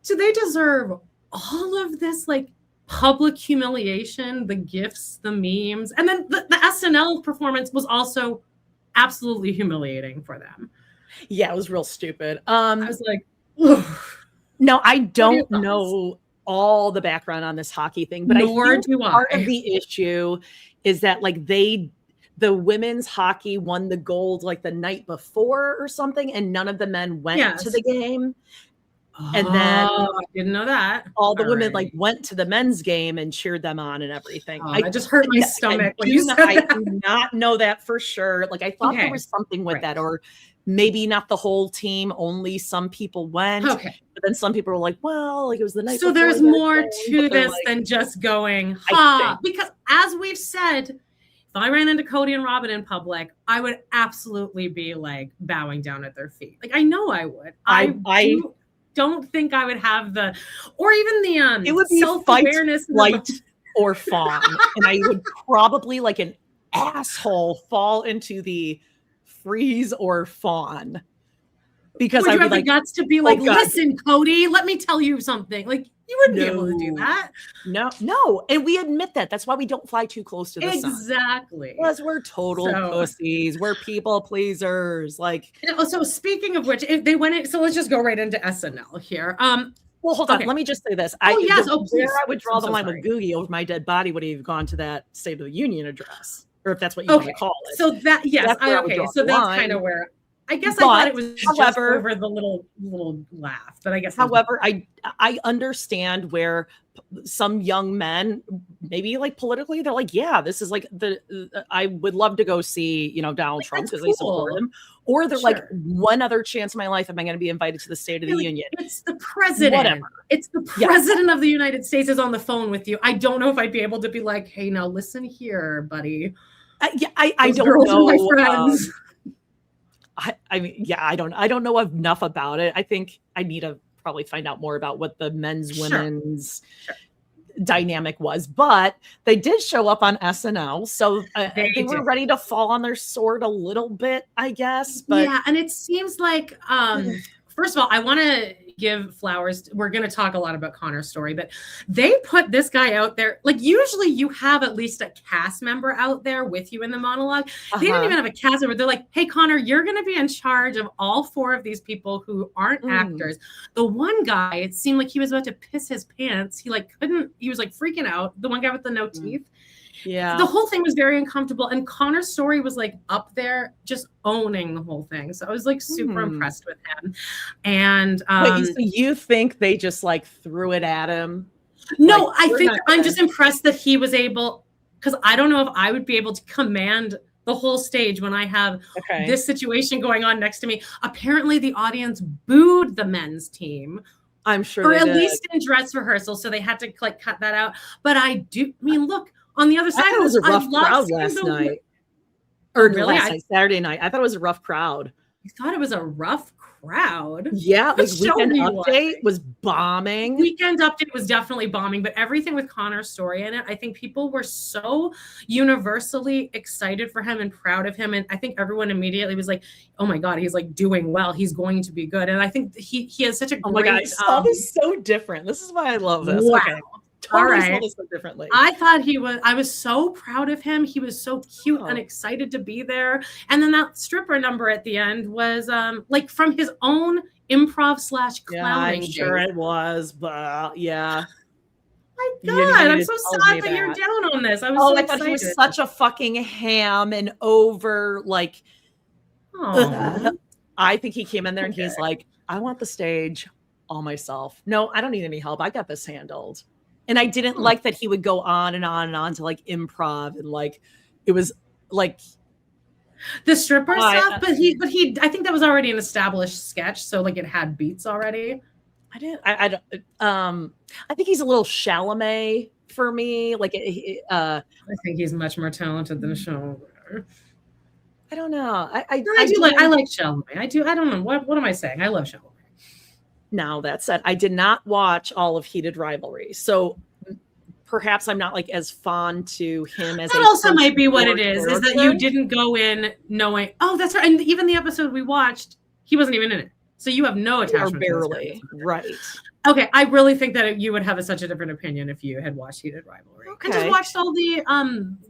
do they deserve all of this, like, public humiliation, the gifts, the memes? And then the SNL performance was also absolutely humiliating for them. Yeah, it was real stupid. I was like, oof. No, I don't know all the background on this hockey thing, but part of the issue is that like the women's hockey won the gold like the night before or something, and none of the men went to the game. And then I didn't know that. All the women like went to the men's game and cheered them on and everything. I just hurt my stomach when you said that. I do not know that for sure. Like I thought there was something with that, or maybe not the whole team, only some people went. Okay. But then some people were like, well, like it was the night. So there's more to this than just going, because as we've said, if I ran into Cody and Robyn in public, I would absolutely be like bowing down at their feet. Like I know I would. I don't think I would have or even the it would be self-awareness, flight or fawn, and I would probably like an asshole fall into the freeze or fawn, because I would have the guts to be like, listen, Cody, let me tell you something. Like you wouldn't be able to do that. No, and we admit that. That's why we don't fly too close to the sun. Exactly, because we're total pussies. We're people pleasers. Like, so speaking of which, if they went in, so let's just go right into SNL here. Well, hold on. Let me just say this. I would draw the line with Googie over my dead body would have gone to that State of the Union address, or if that's what you want to call it. So that so that's kind of where I guess I thought it was just over the little laugh, but I guess. However, I understand where some young men, maybe like politically, they're like, yeah, this is like I would love to go see, Donald Trump because I support him. Or they're like, one other chance in my life am I going to be invited to the State of the Union? It's the president. Whatever. It's the president of the United States is on the phone with you. I don't know if I'd be able to be like, hey, now listen here, buddy. I don't know. My friends. I mean, I don't know enough about it. I think I need to probably find out more about what the men's women's dynamic was, but they did show up on SNL, so they were ready to fall on their sword a little bit, I guess. But and it seems like first of all, I want to give flowers. We're going to talk a lot about Connor's story, but they put this guy out there. Like usually you have at least a cast member out there with you in the monologue. They didn't even have a cast member. They're like, hey, Connor, you're going to be in charge of all four of these people who aren't actors. The one guy, it seemed like he was about to piss his pants. He was like freaking out. The one guy with the no teeth. Yeah. The whole thing was very uncomfortable. And Connor's story was like up there just owning the whole thing. So I was like super impressed with him. And wait, so you think they just like threw it at him? No, like, I think I'm just impressed that he was able, because I don't know if I would be able to command the whole stage when I have this situation going on next to me. Apparently the audience booed the men's team. I'm sure or at least in dress rehearsal. So they had to like cut that out. But look, on the other side, it was a rough crowd last night. Or Saturday night. I thought it was a rough crowd. You thought it was a rough crowd? Yeah, like Weekend Update was bombing. Weekend Update was definitely bombing, but everything with Connor's story in it, I think people were so universally excited for him and proud of him. And I think everyone immediately was like, oh my God, he's like doing well. He's going to be good. And I think he has such a great... Oh my God, I saw this so different. This is why I love this. Wow. Okay. Totally saw this so differently. I thought I was so proud of him. He was so cute and excited to be there. And then that stripper number at the end was like from his own improv / clowning. I'm sure it was, but yeah. My God, I'm so sad that you're down on this. I was so excited. I thought he was such a fucking ham and over like. I think he came in there and he's like, I want the stage all myself. No, I don't need any help. I got this handled. And I didn't like that he would go on and on and on to like improv and like it was like The stripper stuff, but he I think that was already an established sketch, so like it had beats already. I think he's a little Chalamet for me. Like I think he's much more talented than Chalamet. I don't know. I like Chalamet. I don't know. What am I saying? I love Chalamet. Now that said, I did not watch all of Heated Rivalry, so perhaps I'm not like as fond to him as. That also might be what it is that you didn't go in knowing. Oh, that's right. And even the episode we watched, he wasn't even in it, so you have no attachment. Barely, right? Okay, I really think that you would have such a different opinion if you had watched Heated Rivalry and just watched all the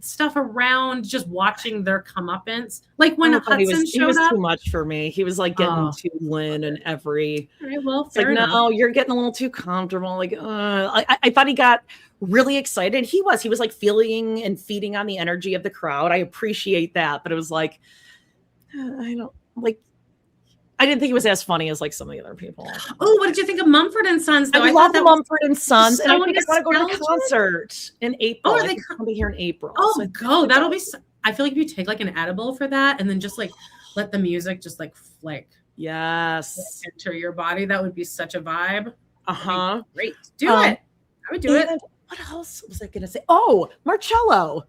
stuff around just watching their comeuppance. Like when Hudson showed up. He was too much for me. He was like getting too Lynn and every. All right, well, fair enough. No, you're getting a little too comfortable. Like, I thought he got really excited. He was like feeling and feeding on the energy of the crowd. I appreciate that, but it was like, I didn't think it was as funny as like some of the other people. Oh, what did you think of Mumford and Sons? Though? I love Mumford and Sons, and I think I want to go to the concert in April. Oh, I'll be here in April. Oh, so go! That'll be. I feel like if you take like an edible for that, and then just like let the music just like enter your body, that would be such a vibe. Great, do it. I would do it. What else was I going to say? Oh, Marcello.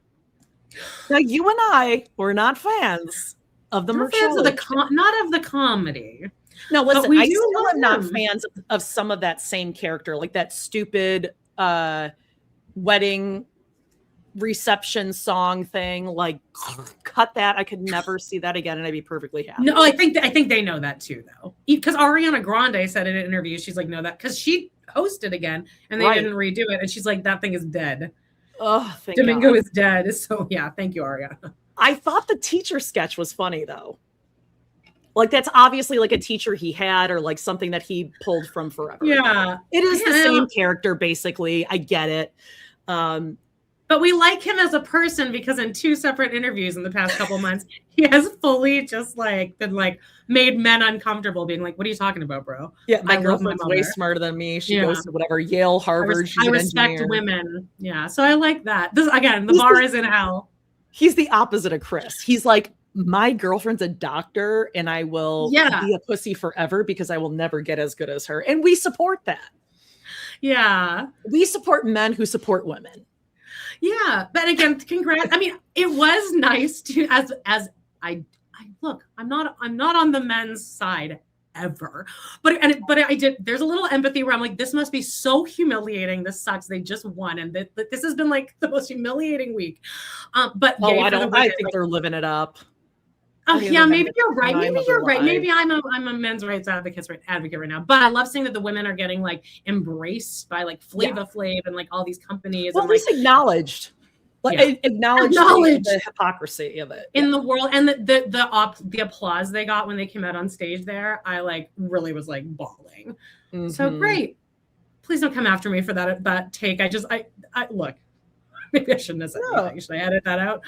Now you and I were not fans of the Marcello. Not of the comedy. No, listen, I still am not fans of some of that same character, like that stupid wedding reception song thing. Like, cut that. I could never see that again, and I'd be perfectly happy. No, I think they know that too, though, because Ariana Grande said in an interview, she's like, no, that because she hosted again and they didn't redo it, and she's like, that thing is dead. Oh, Domingo is dead. So yeah, thank you, Ariana. I thought the teacher sketch was funny though. Like that's obviously like a teacher he had or like something that he pulled from Forever. Yeah. It is the same character basically. I get it. But we like him as a person because in 2 separate interviews in the past couple months, he has fully just like been like made men uncomfortable being like, what are you talking about, bro? Yeah. My girlfriend's way smarter than me. She goes to whatever Yale, Harvard. I respect women. Yeah. So I like that. This again, the bar is in hell. He's the opposite of Chris. He's like, my girlfriend's a doctor and I will be a pussy forever because I will never get as good as her. And we support that. Yeah. We support men who support women. Yeah. But again, congrats. I mean, it was nice to, as I look, I'm not on the men's side ever, but I did, there's a little empathy where I'm like, this must be so humiliating. This sucks. They just won. And this has been like the most humiliating week. But I think they're living it up. Oh yeah, maybe you're right. Maybe you're right. Maybe I'm a men's rights advocate right now. But I love seeing that the women are getting like embraced by like Flava Flav and like all these companies. Well, and, at least acknowledged. Like acknowledge the hypocrisy of it in the world, and the applause they got when they came out on stage there. I like really was like bawling. Mm-hmm. So great. Please don't come after me for that take. I look. Maybe I shouldn't have said anything. Should I edit that out?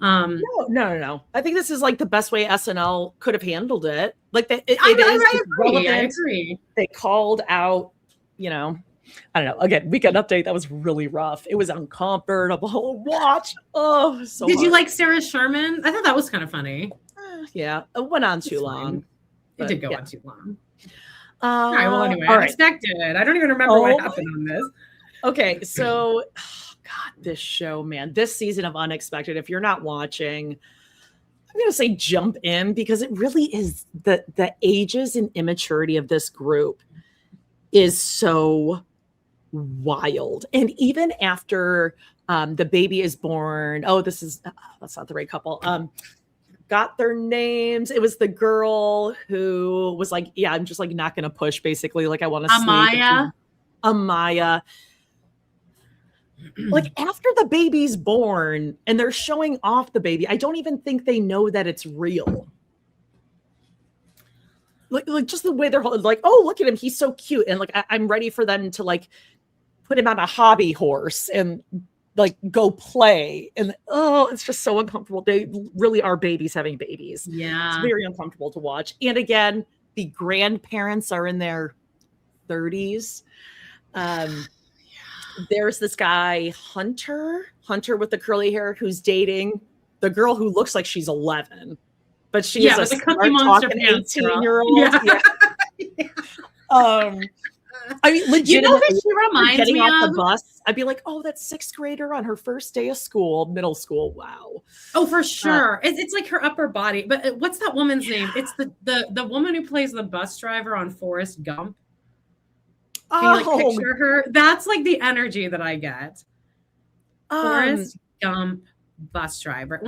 No. I think this is like the best way SNL could have handled it. Like I agree. They called out, I don't know. Again, Weekend Update, that was really rough. It was uncomfortable to watch. Oh, so Did you like Sarah Sherman? I thought that was kind of funny. Yeah, it went on too long. It did go on too long. All right, well, anyway, unexpected. I don't even remember what happened on this. Okay, so... God, this show, man, this season of Unexpected, if you're not watching, I'm going to say jump in because it really is the ages and immaturity of this group is so wild. And even after the baby is born, that's not the right couple, got their names. It was the girl who was like, yeah, I'm just like not going to push basically. Like I want to Amaya. Amaya. Like after the baby's born and they're showing off the baby, I don't even think they know that it's real. Like just the way they're like, oh, look at him. He's so cute. And like, I'm ready for them to like put him on a hobby horse and like go play. And it's just so uncomfortable. They really are babies having babies. Yeah. It's very uncomfortable to watch. And again, the grandparents are in their 30s. There's this guy, Hunter with the curly hair, who's dating the girl who looks like she's 11, but she is a the Cookie Monster talking pants 18-year-old. Yeah. I mean, legitimately, you know who she reminds getting me off of? the bus, I'd be like, oh, that 6th grader on her first day of school, middle school. Wow. Oh, for sure. It's like her upper body. But what's that woman's name? It's the woman who plays the bus driver on Forrest Gump. Can you like picture her? That's like the energy that I get. Forrest Gump bus driver.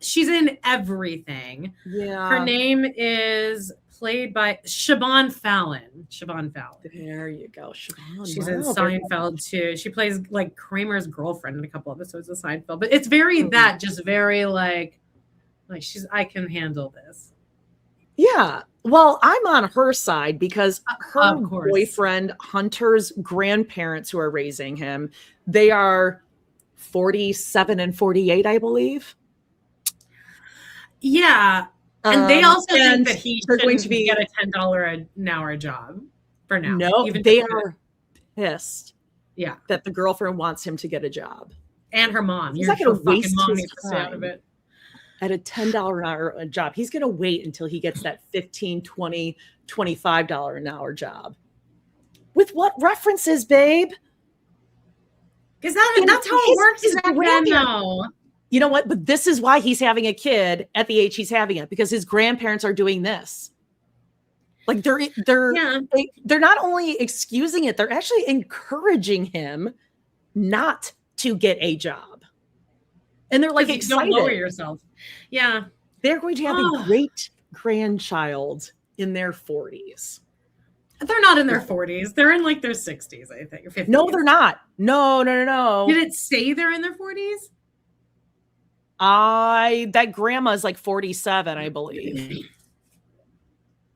She's in everything. Yeah. Her name is played by Siobhan Fallon. There you go. Siobhan. She's in Seinfeld too. She plays like Kramer's girlfriend in a couple episodes of Seinfeld. But it's very just very like I can handle this. Yeah. Well, I'm on her side because her boyfriend, Hunter's grandparents who are raising him, they are 47 and 48, I believe. Yeah. And they also think that he should going to be get a $10 an hour job for now. No, they are pissed. Yeah. That the girlfriend wants him to get a job. And her mom. He's not going to waste mom his time out of it. At a $10 an hour job. He's going to wait until he gets that $15, $20, $25 an hour job. With what references, babe? Because that's how it works back then, though. You know what? But this is why he's having a kid at the age he's having it, because his grandparents are doing this. Like they're not only excusing it, they're actually encouraging him not to get a job. And they're like excited. Don't lower yourself. Yeah. They're going to have a great grandchild in their 40s. They're not in their 40s. They're in like their 60s, I think. Or 50s. No, they're not. No. Did it say they're in their 40s? That grandma is like 47, I believe.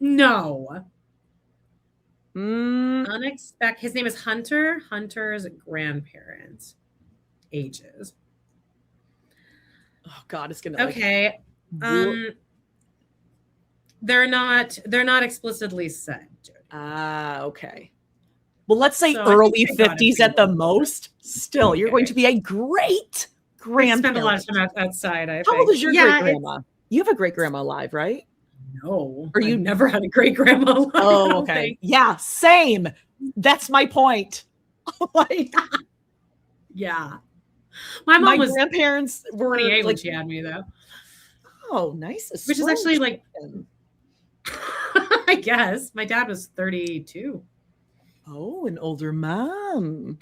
No. Unexpected. His name is Hunter. Hunter's grandparents' ages. Oh God, it's gonna. Okay. They're not explicitly said. Okay. Well, let's say early 50s at the most. Still, you're going to be a great grandparent. Spend a lot of time outside. I think. How old is your great grandma? You have a great grandma alive, right? No. Or you never had a great grandma alive. Oh, okay. Yeah, same. That's my point. Like, yeah. My grandparents were 28 when she had me, though. Oh, nice. Which is actually like, I guess. My dad was 32. Oh, an older mom.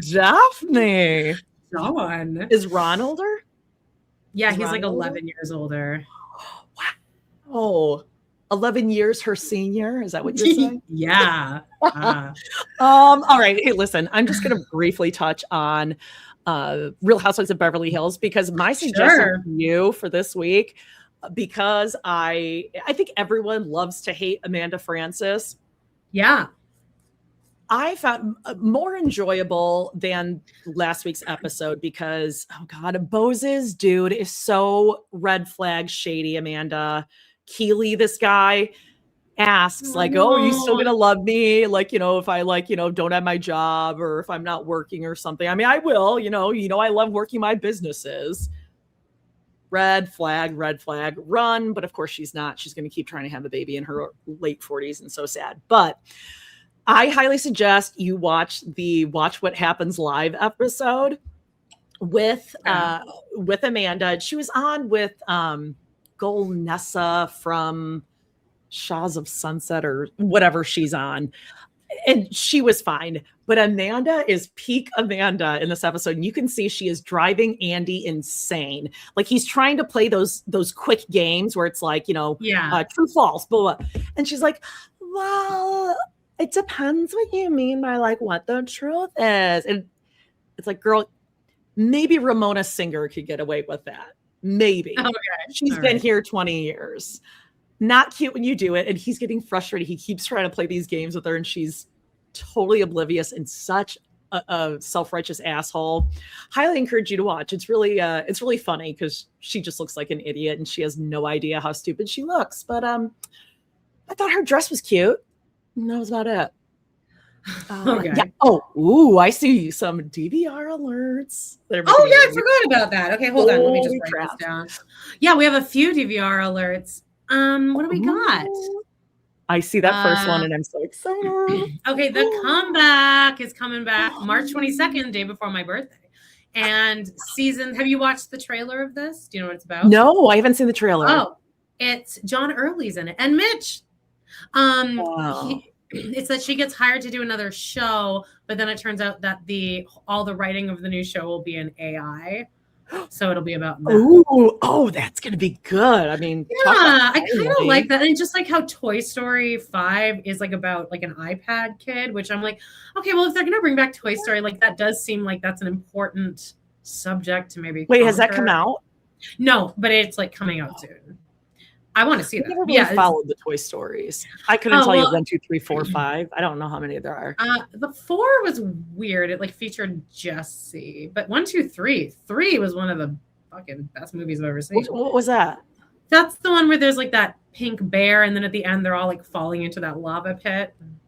Daphne. Ron. Is Ron older? Yeah, he's like 11 years older. Wow. 11 years her senior. Is that what you're saying? Yeah. All right. Hey, listen, I'm just going to briefly touch on Real Housewives of Beverly Hills, because my suggestion for you for this week, because I think everyone loves to hate Amanda Francis. Yeah. I found more enjoyable than last week's episode because, oh God, Bose's dude is so red flag shady, Amanda. Keely, this guy, asks like, oh, are you still going to love me? Like, if I don't have my job or if I'm not working or something. I mean, I will, I love working my businesses. Red flag, run. But of course she's not. She's going to keep trying to have a baby in her late 40s and so sad. But I highly suggest you watch What Happens Live episode with Amanda. She was on with Golnessa from Shaws of Sunset or whatever she's on. And she was fine. But Amanda is peak Amanda in this episode. And you can see she is driving Andy insane. Like he's trying to play those quick games where it's like, true, false, blah, blah. And she's like, well, it depends what you mean by like what the truth is. And it's like, girl, maybe Ramona Singer could get away with that. Maybe. Okay. She's been here 20 years. Not cute when you do it. And he's getting frustrated. He keeps trying to play these games with her and she's totally oblivious and such a self-righteous asshole. Highly encourage you to watch. It's really funny because she just looks like an idiot and she has no idea how stupid she looks. But I thought her dress was cute. And that was about it. Okay. Yeah. Oh, ooh, I see some DVR alerts. Oh, yeah, I forgot about that. Okay, hold on. Let me just Holy write crap. this down. Yeah, we have a few DVR alerts. What do we got? Ooh. I see that first one and I'm so excited. Okay, The Comeback is coming back March 22nd, day before my birthday. And have you watched the trailer of this? Do you know what it's about? No, I haven't seen the trailer. Oh, it's John Early's in it and Mitch. Wow. It's that she gets hired to do another show, but then it turns out that all the writing of the new show will be in AI. So it'll be about that. Ooh, oh, that's gonna be good. I mean, yeah, I kind of like that. And just like how Toy Story 5 is like about like an iPad kid, which I'm like, okay, well, if they're gonna bring back Toy Story, like that does seem like that's an important subject to maybe. Wait, has that come out? No, but it's like coming out soon. I want to see that. I never really followed the Toy Stories. I couldn't tell you 1, 2, 3, 4, 5. I don't know how many there are. The 4 was weird. It like featured Jessie, but 1, 2, 3 was one of the fucking best movies I've ever seen. What was that? That's the one where there's like that pink bear, and then at the end they're all like falling into that lava pit and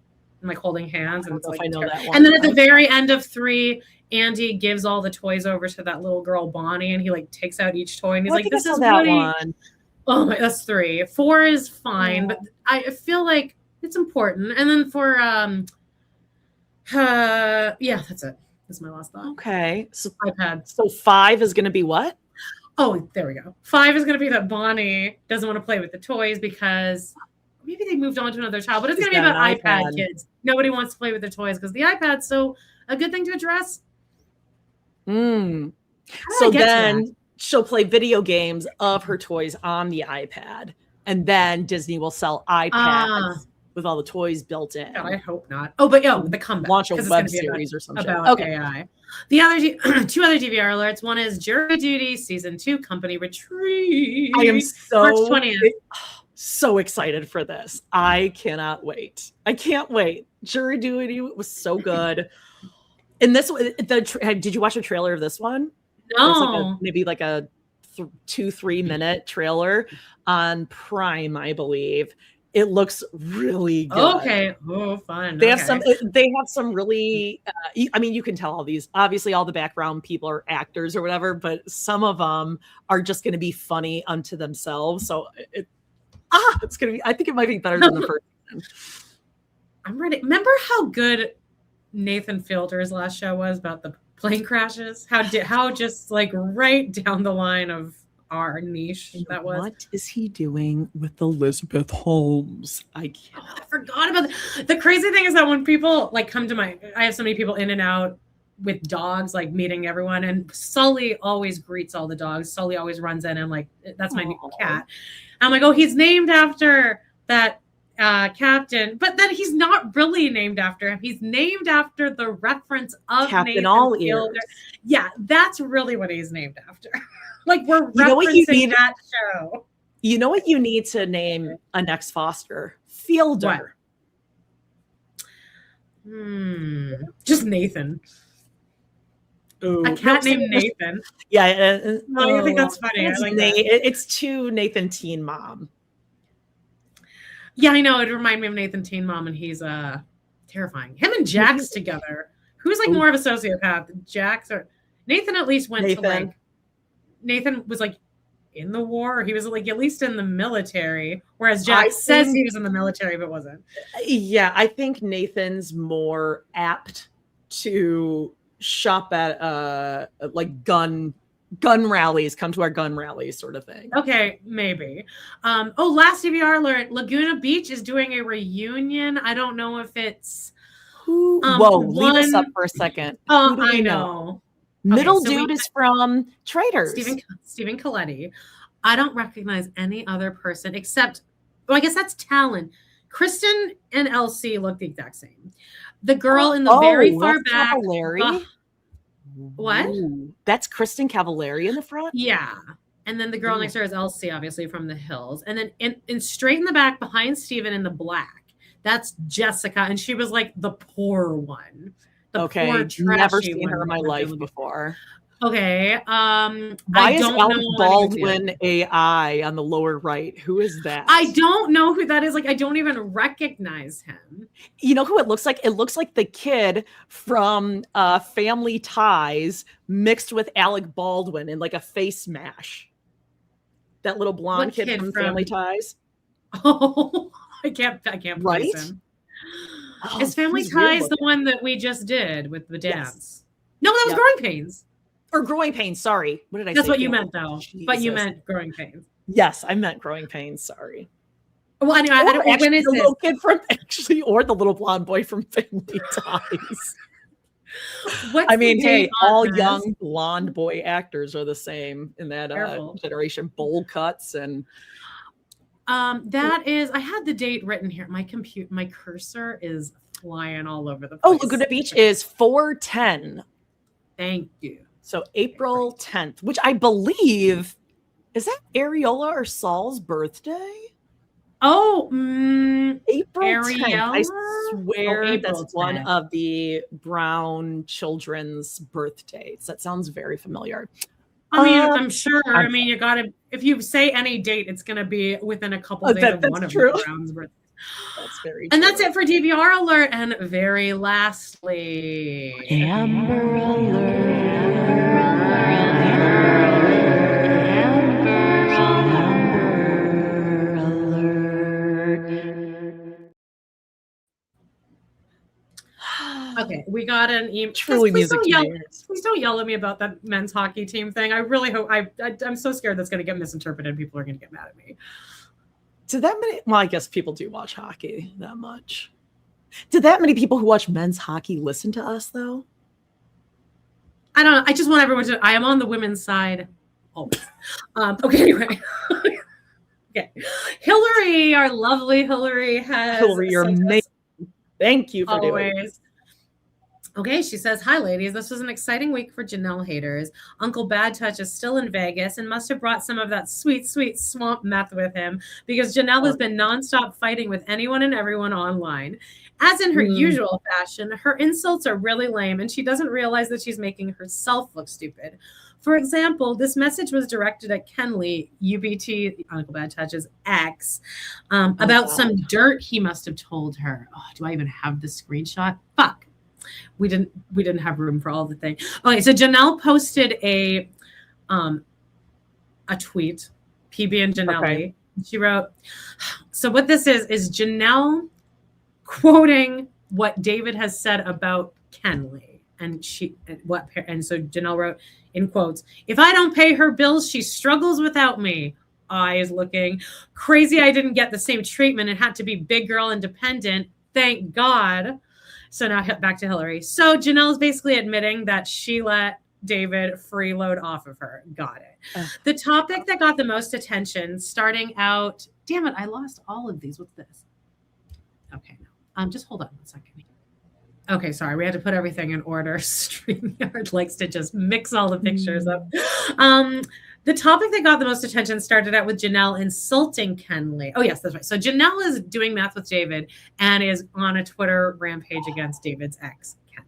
like holding hands. And it's like, I know that one. And then at the very end of 3, Andy gives all the toys over to that little girl Bonnie, and he like takes out each toy, and he's like, "This is that really one." Oh my, that's 3. 4 is fine, but I feel like it's important. And then for yeah, that's it. That's my last thought. Okay. So iPad. So 5 is gonna be what? Oh, there we go. 5 is gonna be that Bonnie doesn't want to play with the toys because maybe they moved on to another child, but it's gonna be about iPad kids. Nobody wants to play with their toys because the iPad's so a good thing to address. So then she'll play video games of her toys on the iPad, and then Disney will sell iPads with all the toys built in. God, I hope not. Oh, but The Comeback. Launch a web series or something. About AI. The other 2 other DVR alerts. One is Jury Duty Season 2 Company Retreat. I am March 20th. So excited for this. I cannot wait. I can't wait. Jury Duty was so good. And this, did you watch a trailer of this one? No. Maybe like a 2-3 minute trailer on Prime, I believe. It looks really good. Okay. Oh, fun. They have some really, I mean, you can tell all these, obviously all the background people are actors or whatever, but some of them are just going to be funny unto themselves. So it's going to be, I think it might be better than the first one. I'm ready. Remember how good Nathan Fielder's last show was about the plane crashes? How just like right down the line of our niche that was. What is he doing with Elizabeth Holmes? I forgot about that. The crazy thing is that when people like come to I have so many people in and out with dogs, like meeting everyone, and Sully always greets all the dogs. Sully always runs in and like, that's my new cat. I'm like, oh, he's named after that captain, but then he's not really named after him. He's named after the reference of Captain All Ears. Yeah, that's really what he's named after. Like we're referencing that show. You know what you need to name a next Foster? Fielder. Just Nathan. Ooh, a cat named Nathan. Yeah. I think that's funny. I like that. It's to Nathan Teen Mom. Yeah, I know. It reminded me of Nathan Teen Mom, and he's terrifying. Him and Jax together. Who's like more of a sociopath? Jax or Nathan? At least went to like. Nathan was like in the war. Or he was like at least in the military, whereas Jax says he was in the military but wasn't. Yeah, I think Nathan's more apt to shop at like gun rallies, come to our gun rallies sort of thing. Okay, maybe. Last DVR alert, Laguna Beach is doing a reunion. I don't know if it's leave us up for a second. I know. Middle dude is from Traitors. Stephen Coletti. I don't recognize any other person except, I guess that's Talon. Kristen and Elsie look the exact same. The girl in the very far back. What? Ooh, that's Kristen Cavallari in the front? Yeah. And then the girl next door is Elsie, obviously, from The Hills. And then in straight in the back behind Stephen in the black, that's Jessica. And she was like the poor one. The poor, never seen her in my life before. Okay. Why I is don't Alec know Baldwin AI on the lower right? Who is that? I don't know who that is. Like, I don't even recognize him. You know who it looks like? It looks like the kid from Family Ties mixed with Alec Baldwin in like a face mash. That little blonde kid from Family Ties. Oh, I can't place him. Oh, is Family Ties the one that we just did with the dance? Yes. No, that was Growing Pains. Or Growing Pains, sorry. What did I say? That's what you meant, though. Jesus. But you meant Growing Pains. Yes, I meant Growing Pains, sorry. Well, anyway, I don't know when is the this? Little kid from or the little blonde boy from Family Ties. I mean, hey, all young blonde boy actors are the same in that generation. Bowl cuts and that is, I had the date written here. My cursor is flying all over the place. Oh, Laguna Beach is 4/10. Thank you. So April 10th, which I believe is that Areola or Saul's birthday? Oh, April Ariella? 10th. I swear that's 10th. One of the Brown children's birthdays. That sounds very familiar. I mean, I'm sure. I mean, you got to, if you say any date, it's going to be within a couple days of one of the Brown's birthdays. That's very And true. that's it for DVR alert. And very lastly, Amber alert. Okay, we got an email. Truly music to Please don't yell at me about that men's hockey team thing. I really hope. I'm so scared that's going to get misinterpreted. People are going to get mad at me. Did that many? Well, I guess people do watch hockey that much. Did that many people who watch men's hockey listen to us though? I don't know. I just want everyone to. I am on the women's side. Always. Okay. Anyway. Okay. Hillary, our lovely Hillary, has. Hillary, you're amazing. Thank you for doing this. Okay, she says, hi, ladies. This was an exciting week for Janelle haters. Uncle Bad Touch is still in Vegas and must have brought some of that sweet, sweet swamp meth with him because Janelle has been nonstop fighting with anyone and everyone online. As in her usual fashion, her insults are really lame and she doesn't realize that she's making herself look stupid. For example, this message was directed at Kenley, UBT, Uncle Bad Touch's ex, about some dirt he must have told her. Oh, do I even have the screenshot? Fuck. We didn't have room for all the things. Okay, so Janelle posted a tweet, PB and Janelle. Okay. She wrote, so what this is Janelle quoting what David has said about Kenley. And so Janelle wrote in quotes, if I don't pay her bills, she struggles without me. Eyes looking crazy. I didn't get the same treatment. It had to be big girl independent. Thank God. So now back to Hillary. So Janelle is basically admitting that she let David freeload off of her. Got it. The topic that got the most attention starting out, damn it, I lost all of these. What's this? Okay, no. Just hold on 1 second. Okay, sorry. We had to put everything in order. StreamYard likes to just mix all the pictures up. The topic that got the most attention started out with Janelle insulting Kenley. Oh, yes, that's right. So Janelle is doing math with David and is on a Twitter rampage against David's ex, Kenley.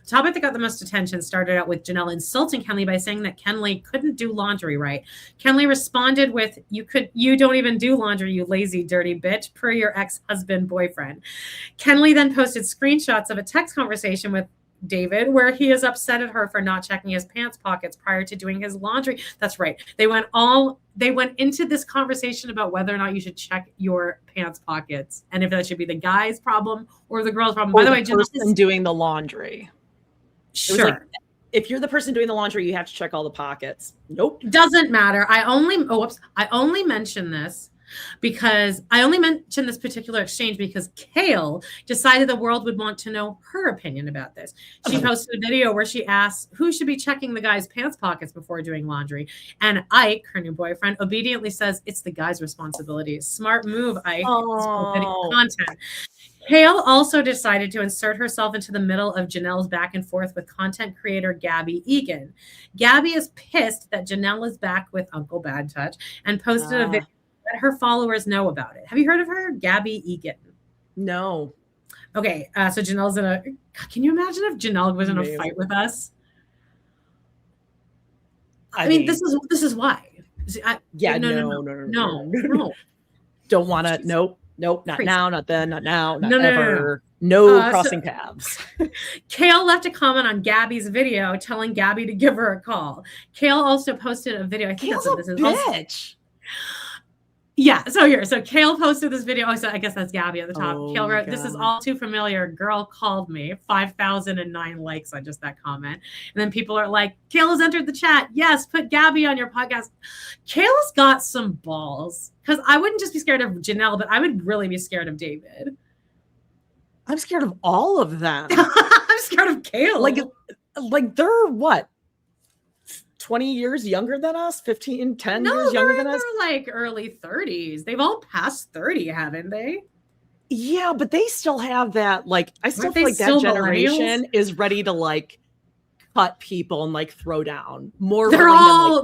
The topic that got the most attention started out with Janelle insulting Kenley by saying that Kenley couldn't do laundry right. Kenley responded with, you don't even do laundry, you lazy, dirty bitch, per your ex-husband boyfriend. Kenley then posted screenshots of a text conversation with David, where he is upset at her for not checking his pants pockets prior to doing his laundry. That's right. They went into this conversation about whether or not you should check your pants pockets and if that should be the guy's problem or the girl's problem. By the way, the person doing the laundry. Sure. Like, if you're the person doing the laundry, you have to check all the pockets. Nope. Doesn't matter. I only mention this because I only mentioned this particular exchange because Kail decided the world would want to know her opinion about this. She posted a video where she asks who should be checking the guy's pants pockets before doing laundry. And Ike, her new boyfriend, obediently says it's the guy's responsibility. Smart move, Ike. Oh. Content. Kail also decided to insert herself into the middle of Janelle's back and forth with content creator Gabby Egan. Gabby is pissed that Janelle is back with Uncle Bad Touch and posted a video let her followers know about it. Have you heard of her? Gabby Egan. No. Okay, so Janelle's can you imagine if Janelle was in a fight with us? I mean, this is why. No. Don't want to. Nope. Not crazy. Now, not then, not now, not ever. No crossing paths. Kail left a comment on Gabby's video telling Gabby to give her a call. Kail also posted a video. I think Kail's this is bitch. Yeah, so Kail posted this video. Oh, so I guess that's Gabby at the top. Kail wrote, "This is all too familiar. Girl called me." 5,009 likes on just that comment. And then people are like, "Kail has entered the chat. Yes, put Gabby on your podcast." Kail's got some balls. Because I wouldn't just be scared of Janelle, but I would really be scared of David. I'm scared of all of them. I'm scared of Kail. Like they're what? 20 years younger than us? 10 years younger than us? They're like early 30s. They've all passed 30, haven't they? Yeah, but they still have that, like, I still feel like that generation is ready to like cut people and like throw down more. They're all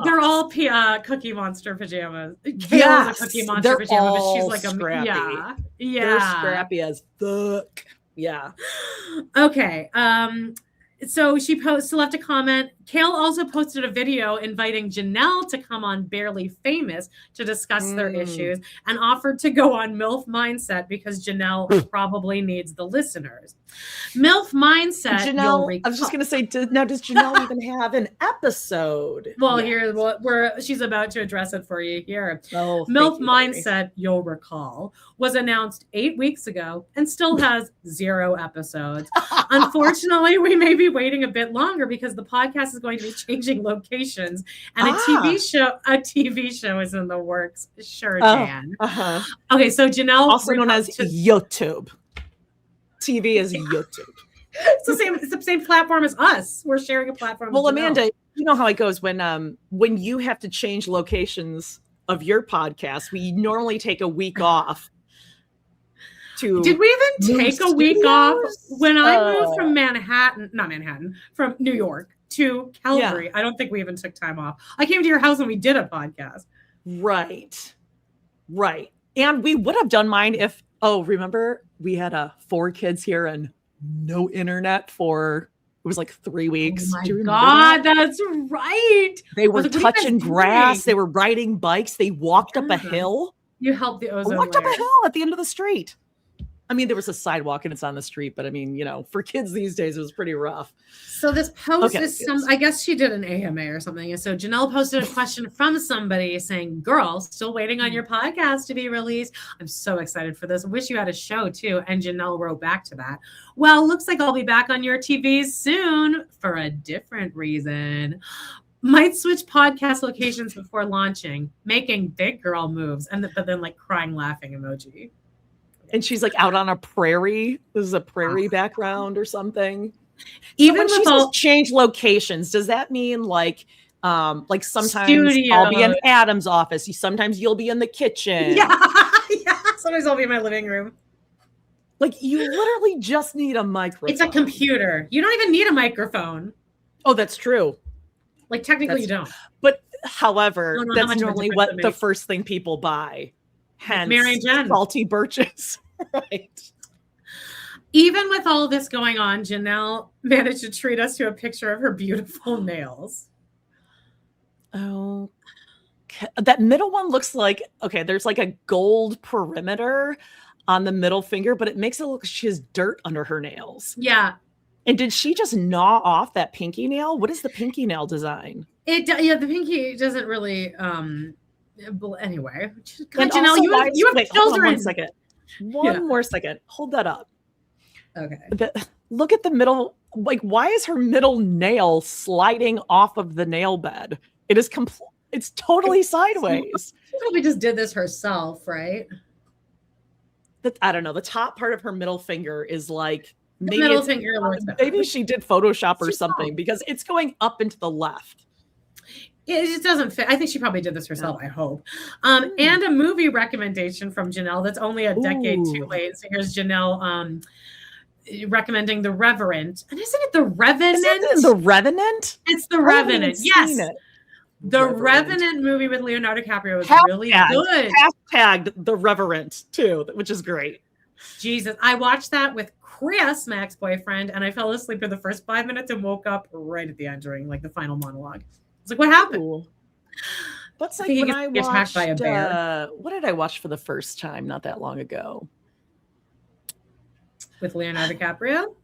Cookie Monster pajamas. Kail's a Cookie Monster pajama, but she's like scrappy. Yeah. They're scrappy as fuck. Yeah. Okay. So she left a comment. Kail also posted a video inviting Janelle to come on Barely Famous to discuss their issues and offered to go on MILF Mindset because Janelle probably needs the listeners. MILF Mindset. Janelle, I was just going to say, now does Janelle even have an episode? Well, she's about to address it for you here. Oh, MILF Mindset, you'll recall, was announced 8 weeks ago and still has 0 episodes. Unfortunately, we may be waiting a bit longer because the podcast is going to be changing locations and a TV show is in the works. Sure, Jan. Okay, so Janelle, also known as YouTube. TV is YouTube. It's the same platform as us. We're sharing a platform. Well, Amanda, you know how it goes when you have to change locations of your podcast. We normally take a week off. Did we even take a week off when I moved from New York to Calgary? Yeah. I don't think we even took time off. I came to your house and we did a podcast. Right. And we would have done mine if, remember we had 4 kids here and no internet for, it was like 3 weeks. Oh my God, that's right. They were touching grass. They were riding bikes. They walked up a hill. You helped the ozone walked up a hill at the end of the street. I mean, there was a sidewalk and it's on the street, but I mean, for kids these days, it was pretty rough. So this post is I guess she did an AMA or something. And so Janelle posted a question from somebody saying, "Girl, still waiting on your podcast to be released. I'm so excited for this. Wish you had a show too." And Janelle wrote back to that, "Well, looks like I'll be back on your TVs soon for a different reason. Might switch podcast locations before launching, making big girl moves." But then like crying, laughing emoji. And she's like out on a prairie. This is a prairie background or something. Even when with she says change locations, does that mean like sometimes studio. I'll be in Adam's office. Sometimes you'll be in the kitchen. Yeah. Sometimes I'll be in my living room. Like you literally just need a microphone. It's a computer. You don't even need a microphone. Oh, that's true. Like technically you don't. But however, that's normally what the first thing people buy. Hence, Mary and Jen. Salty birches. Right. Even with all this going on, Janelle managed to treat us to a picture of her beautiful nails. Oh, that middle one looks like, there's like a gold perimeter on the middle finger, but it makes it look like she has dirt under her nails. Yeah. And did she just gnaw off that pinky nail? What is the pinky nail design? The pinky doesn't really, anyway. God, Janelle, you have children. One more second. Hold that up. Okay. Look at the middle. Like, why is her middle nail sliding off of the nail bed? It is it's totally sideways. She probably just did this herself, right? I don't know. The top part of her middle finger is like maybe she did Photoshop or something because it's going up and to the left. It just doesn't fit. I think she probably did this herself, I hope. And a movie recommendation from Janelle that's only a decade too late. So here's Janelle recommending The Revenant. And isn't it The Revenant? The Revenant? It's The Revenant. Yes. The Revenant movie with Leonardo DiCaprio was really good. Hashtag The Revenant too, which is great. Jesus. I watched that with Chris, my ex-boyfriend, and I fell asleep for the first 5 minutes and woke up right at the end during like the final monologue. was like, what happened? Ooh. That's I like think he when gets I attacked by a watched, bear. what did I watch for the first time not that long ago? With Leonardo DiCaprio?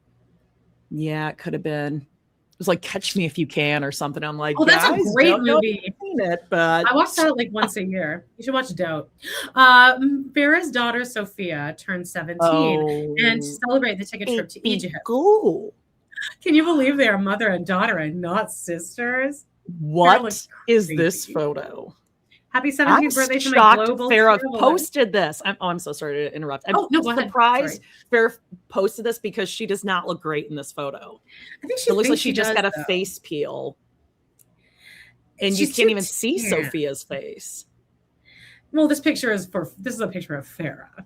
Yeah, it could have been. It was like Catch Me If You Can or something. I'm like, Oh, that's a guys, great don't know if movie. you've seen it, but I watch that like once a year. You should watch Doubt. Farrah's daughter, Sophia, turned 17. And to celebrate, they take a trip to Egypt. Cool. Can you believe they are mother and daughter and not sisters? What is this photo? Happy 17th I'm birthday to my shocked global Farrah traveler. posted this. I'm so sorry to interrupt. I'm Oh, no, go ahead. surprised Farrah posted this because she does not look great in this photo. I think she It looks like thinks she just does, got a though. face peel. And She's you can't too even see tan. Sophia's face. Well, this is a picture of Farrah.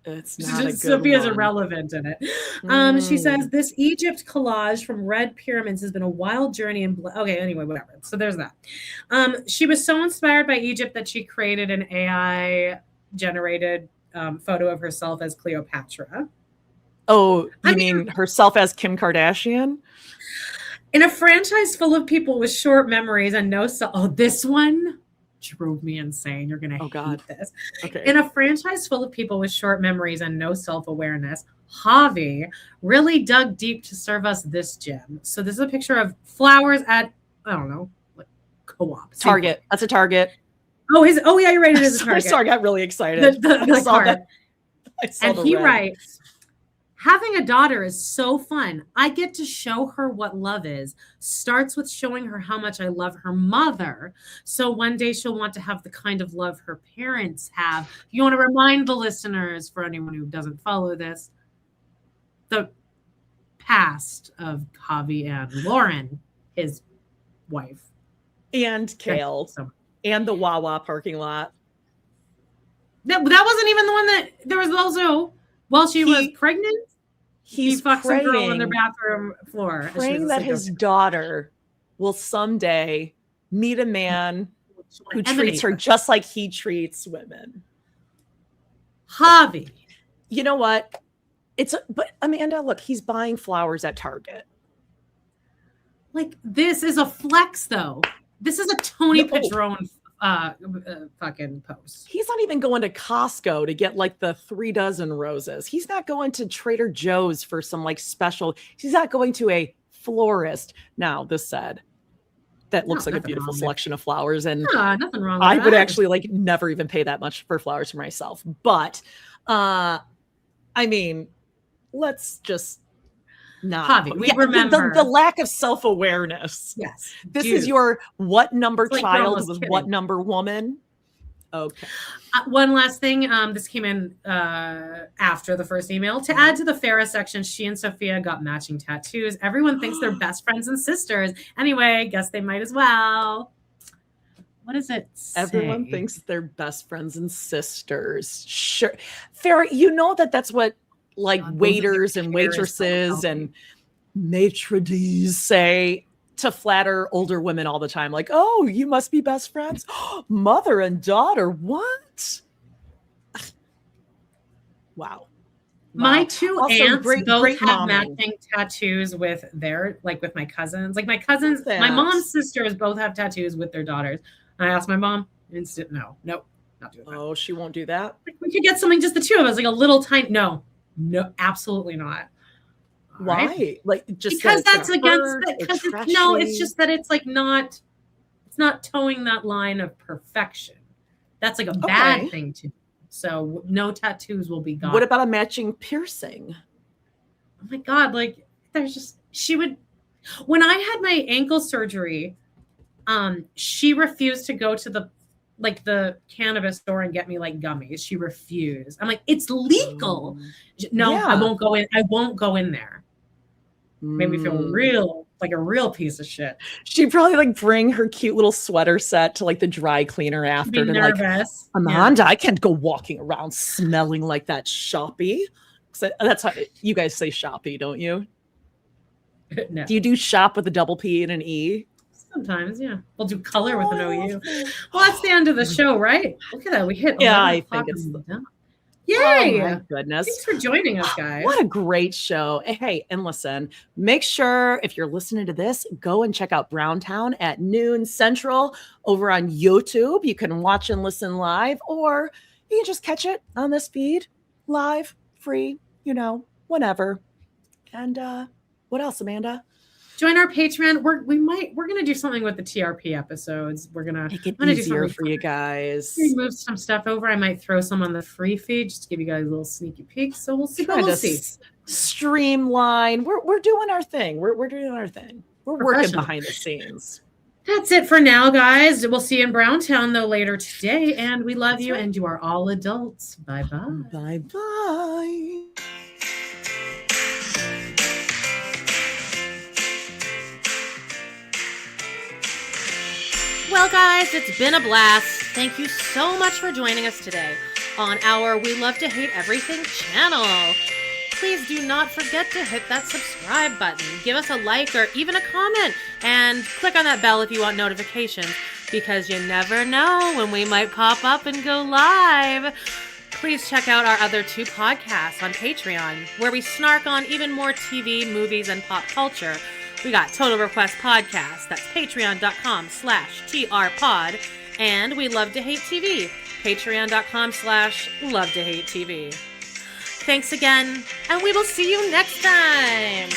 It's not a good Sophia's one. irrelevant in it. She says this Egypt collage from red pyramids has been a wild journey in okay, anyway, whatever. So there's that. She was so inspired by Egypt that she created an AI generated photo of herself as Cleopatra. Oh, you mean herself as Kim Kardashian? In a franchise full of people with short memories and no this one drove me insane. You're gonna hate this. Okay. In a franchise full of people with short memories and no self-awareness, Javi really dug deep to serve us this gem. So this is a picture of flowers at I don't know, like co-op. Target. That's a Target. Oh, yeah, you're right. It is a Target. Sorry, I got really excited. The card. And he red. writes, having a daughter is so fun. I get to show her what love is. Starts with showing her how much I love her mother. So one day she'll want to have the kind of love her parents have. You want to remind the listeners, for anyone who doesn't follow this, the past of Javi and Lauren, his wife. And Kail. And the Wawa parking lot. That wasn't even the one that there was also while she was pregnant. He fucks a girl on their bathroom floor. Praying that his daughter will someday meet a man who treats her just like he treats women. Javi. You know what? But Amanda, look, he's buying flowers at Target. Like, this is a flex, though. This is a Tony Padron fucking post. He's not even going to Costco to get like the 3 dozen roses. He's not going to Trader Joe's for some like special. He's not going to a florist. Now, this said, that looks like a beautiful selection of flowers, and nothing wrong with I that. would actually like never even pay that much for flowers for myself. But I mean, let's just not. Javi, remember the lack of self-awareness. Yes. This is your what number child with what number woman? Okay. One last thing. This came in after the first email. To add to the Farrah section, she and Sophia got matching tattoos. Everyone thinks they're best friends and sisters. Anyway, guess they might as well. What does it say? Everyone thinks they're best friends and sisters. Sure. Farrah, you know that's what like waiters and waitresses and maitre d's say to flatter older women all the time. Like, oh, you must be best friends. Mother and daughter. What? Wow. My two aunts both have matching tattoos with with my cousins. Like my cousins, my mom's sisters both have tattoos with their daughters. And I asked my mom, nope, not doing that. Oh, she won't do that? Like, we could get something, just the two of us, like a little tiny, no, absolutely not. All Why? Right? Like just because that's against it. It's just that it's like it's not towing that line of perfection. That's like a bad thing to do. So no tattoos will be gone. What about a matching piercing? Oh my God, like when I had my ankle surgery, she refused to go to the cannabis store and get me like gummies. She refused. I'm like, it's legal. No, yeah. I won't go in. I won't go in there. Made me feel like a real piece of shit. She'd probably like bring her cute little sweater set to like the dry cleaner after. Be nervous. Like, Amanda, I can't go walking around smelling like that shoppy. So that's how you guys say shoppy, don't you? No. Do you do shop with a double P and an E? Sometimes, yeah. We'll do color with an OU. Well, that's the end of the show, right? Look at that. We hit. Yeah, I think it's. Yay! Oh my goodness. Thanks for joining us, guys. What a great show. Hey, and listen, make sure if you're listening to this, go and check out Browntown at noon Central over on YouTube. You can watch and listen live, or you can just catch it on this feed live, free, whenever. And what else, Amanda? Join our Patreon. We're gonna do something with the TRP episodes. We're gonna Make it do easier something for you guys. We move some stuff over. I might throw some on the free feed just to give you guys a little sneaky peek. So we'll see. Trying to streamline. We're doing our thing. We're doing our thing. We're working behind the scenes. That's it for now, guys. We'll see you in Browntown though later today. And we love you, and you are all adults. Bye bye. Bye bye. Well, guys, it's been a blast. Thank you so much for joining us today on our We Love to Hate Everything channel. Please do not forget to hit that subscribe button, give us a like or even a comment, and click on that bell if you want notifications, because you never know when we might pop up and go live. Please check out our other 2 podcasts on Patreon, where we snark on even more TV, movies, and pop culture. We got Total Request Podcast, that's patreon.com/trpod, and We Love to Hate TV, patreon.com/love to hate TV. Thanks again, and we will see you next time.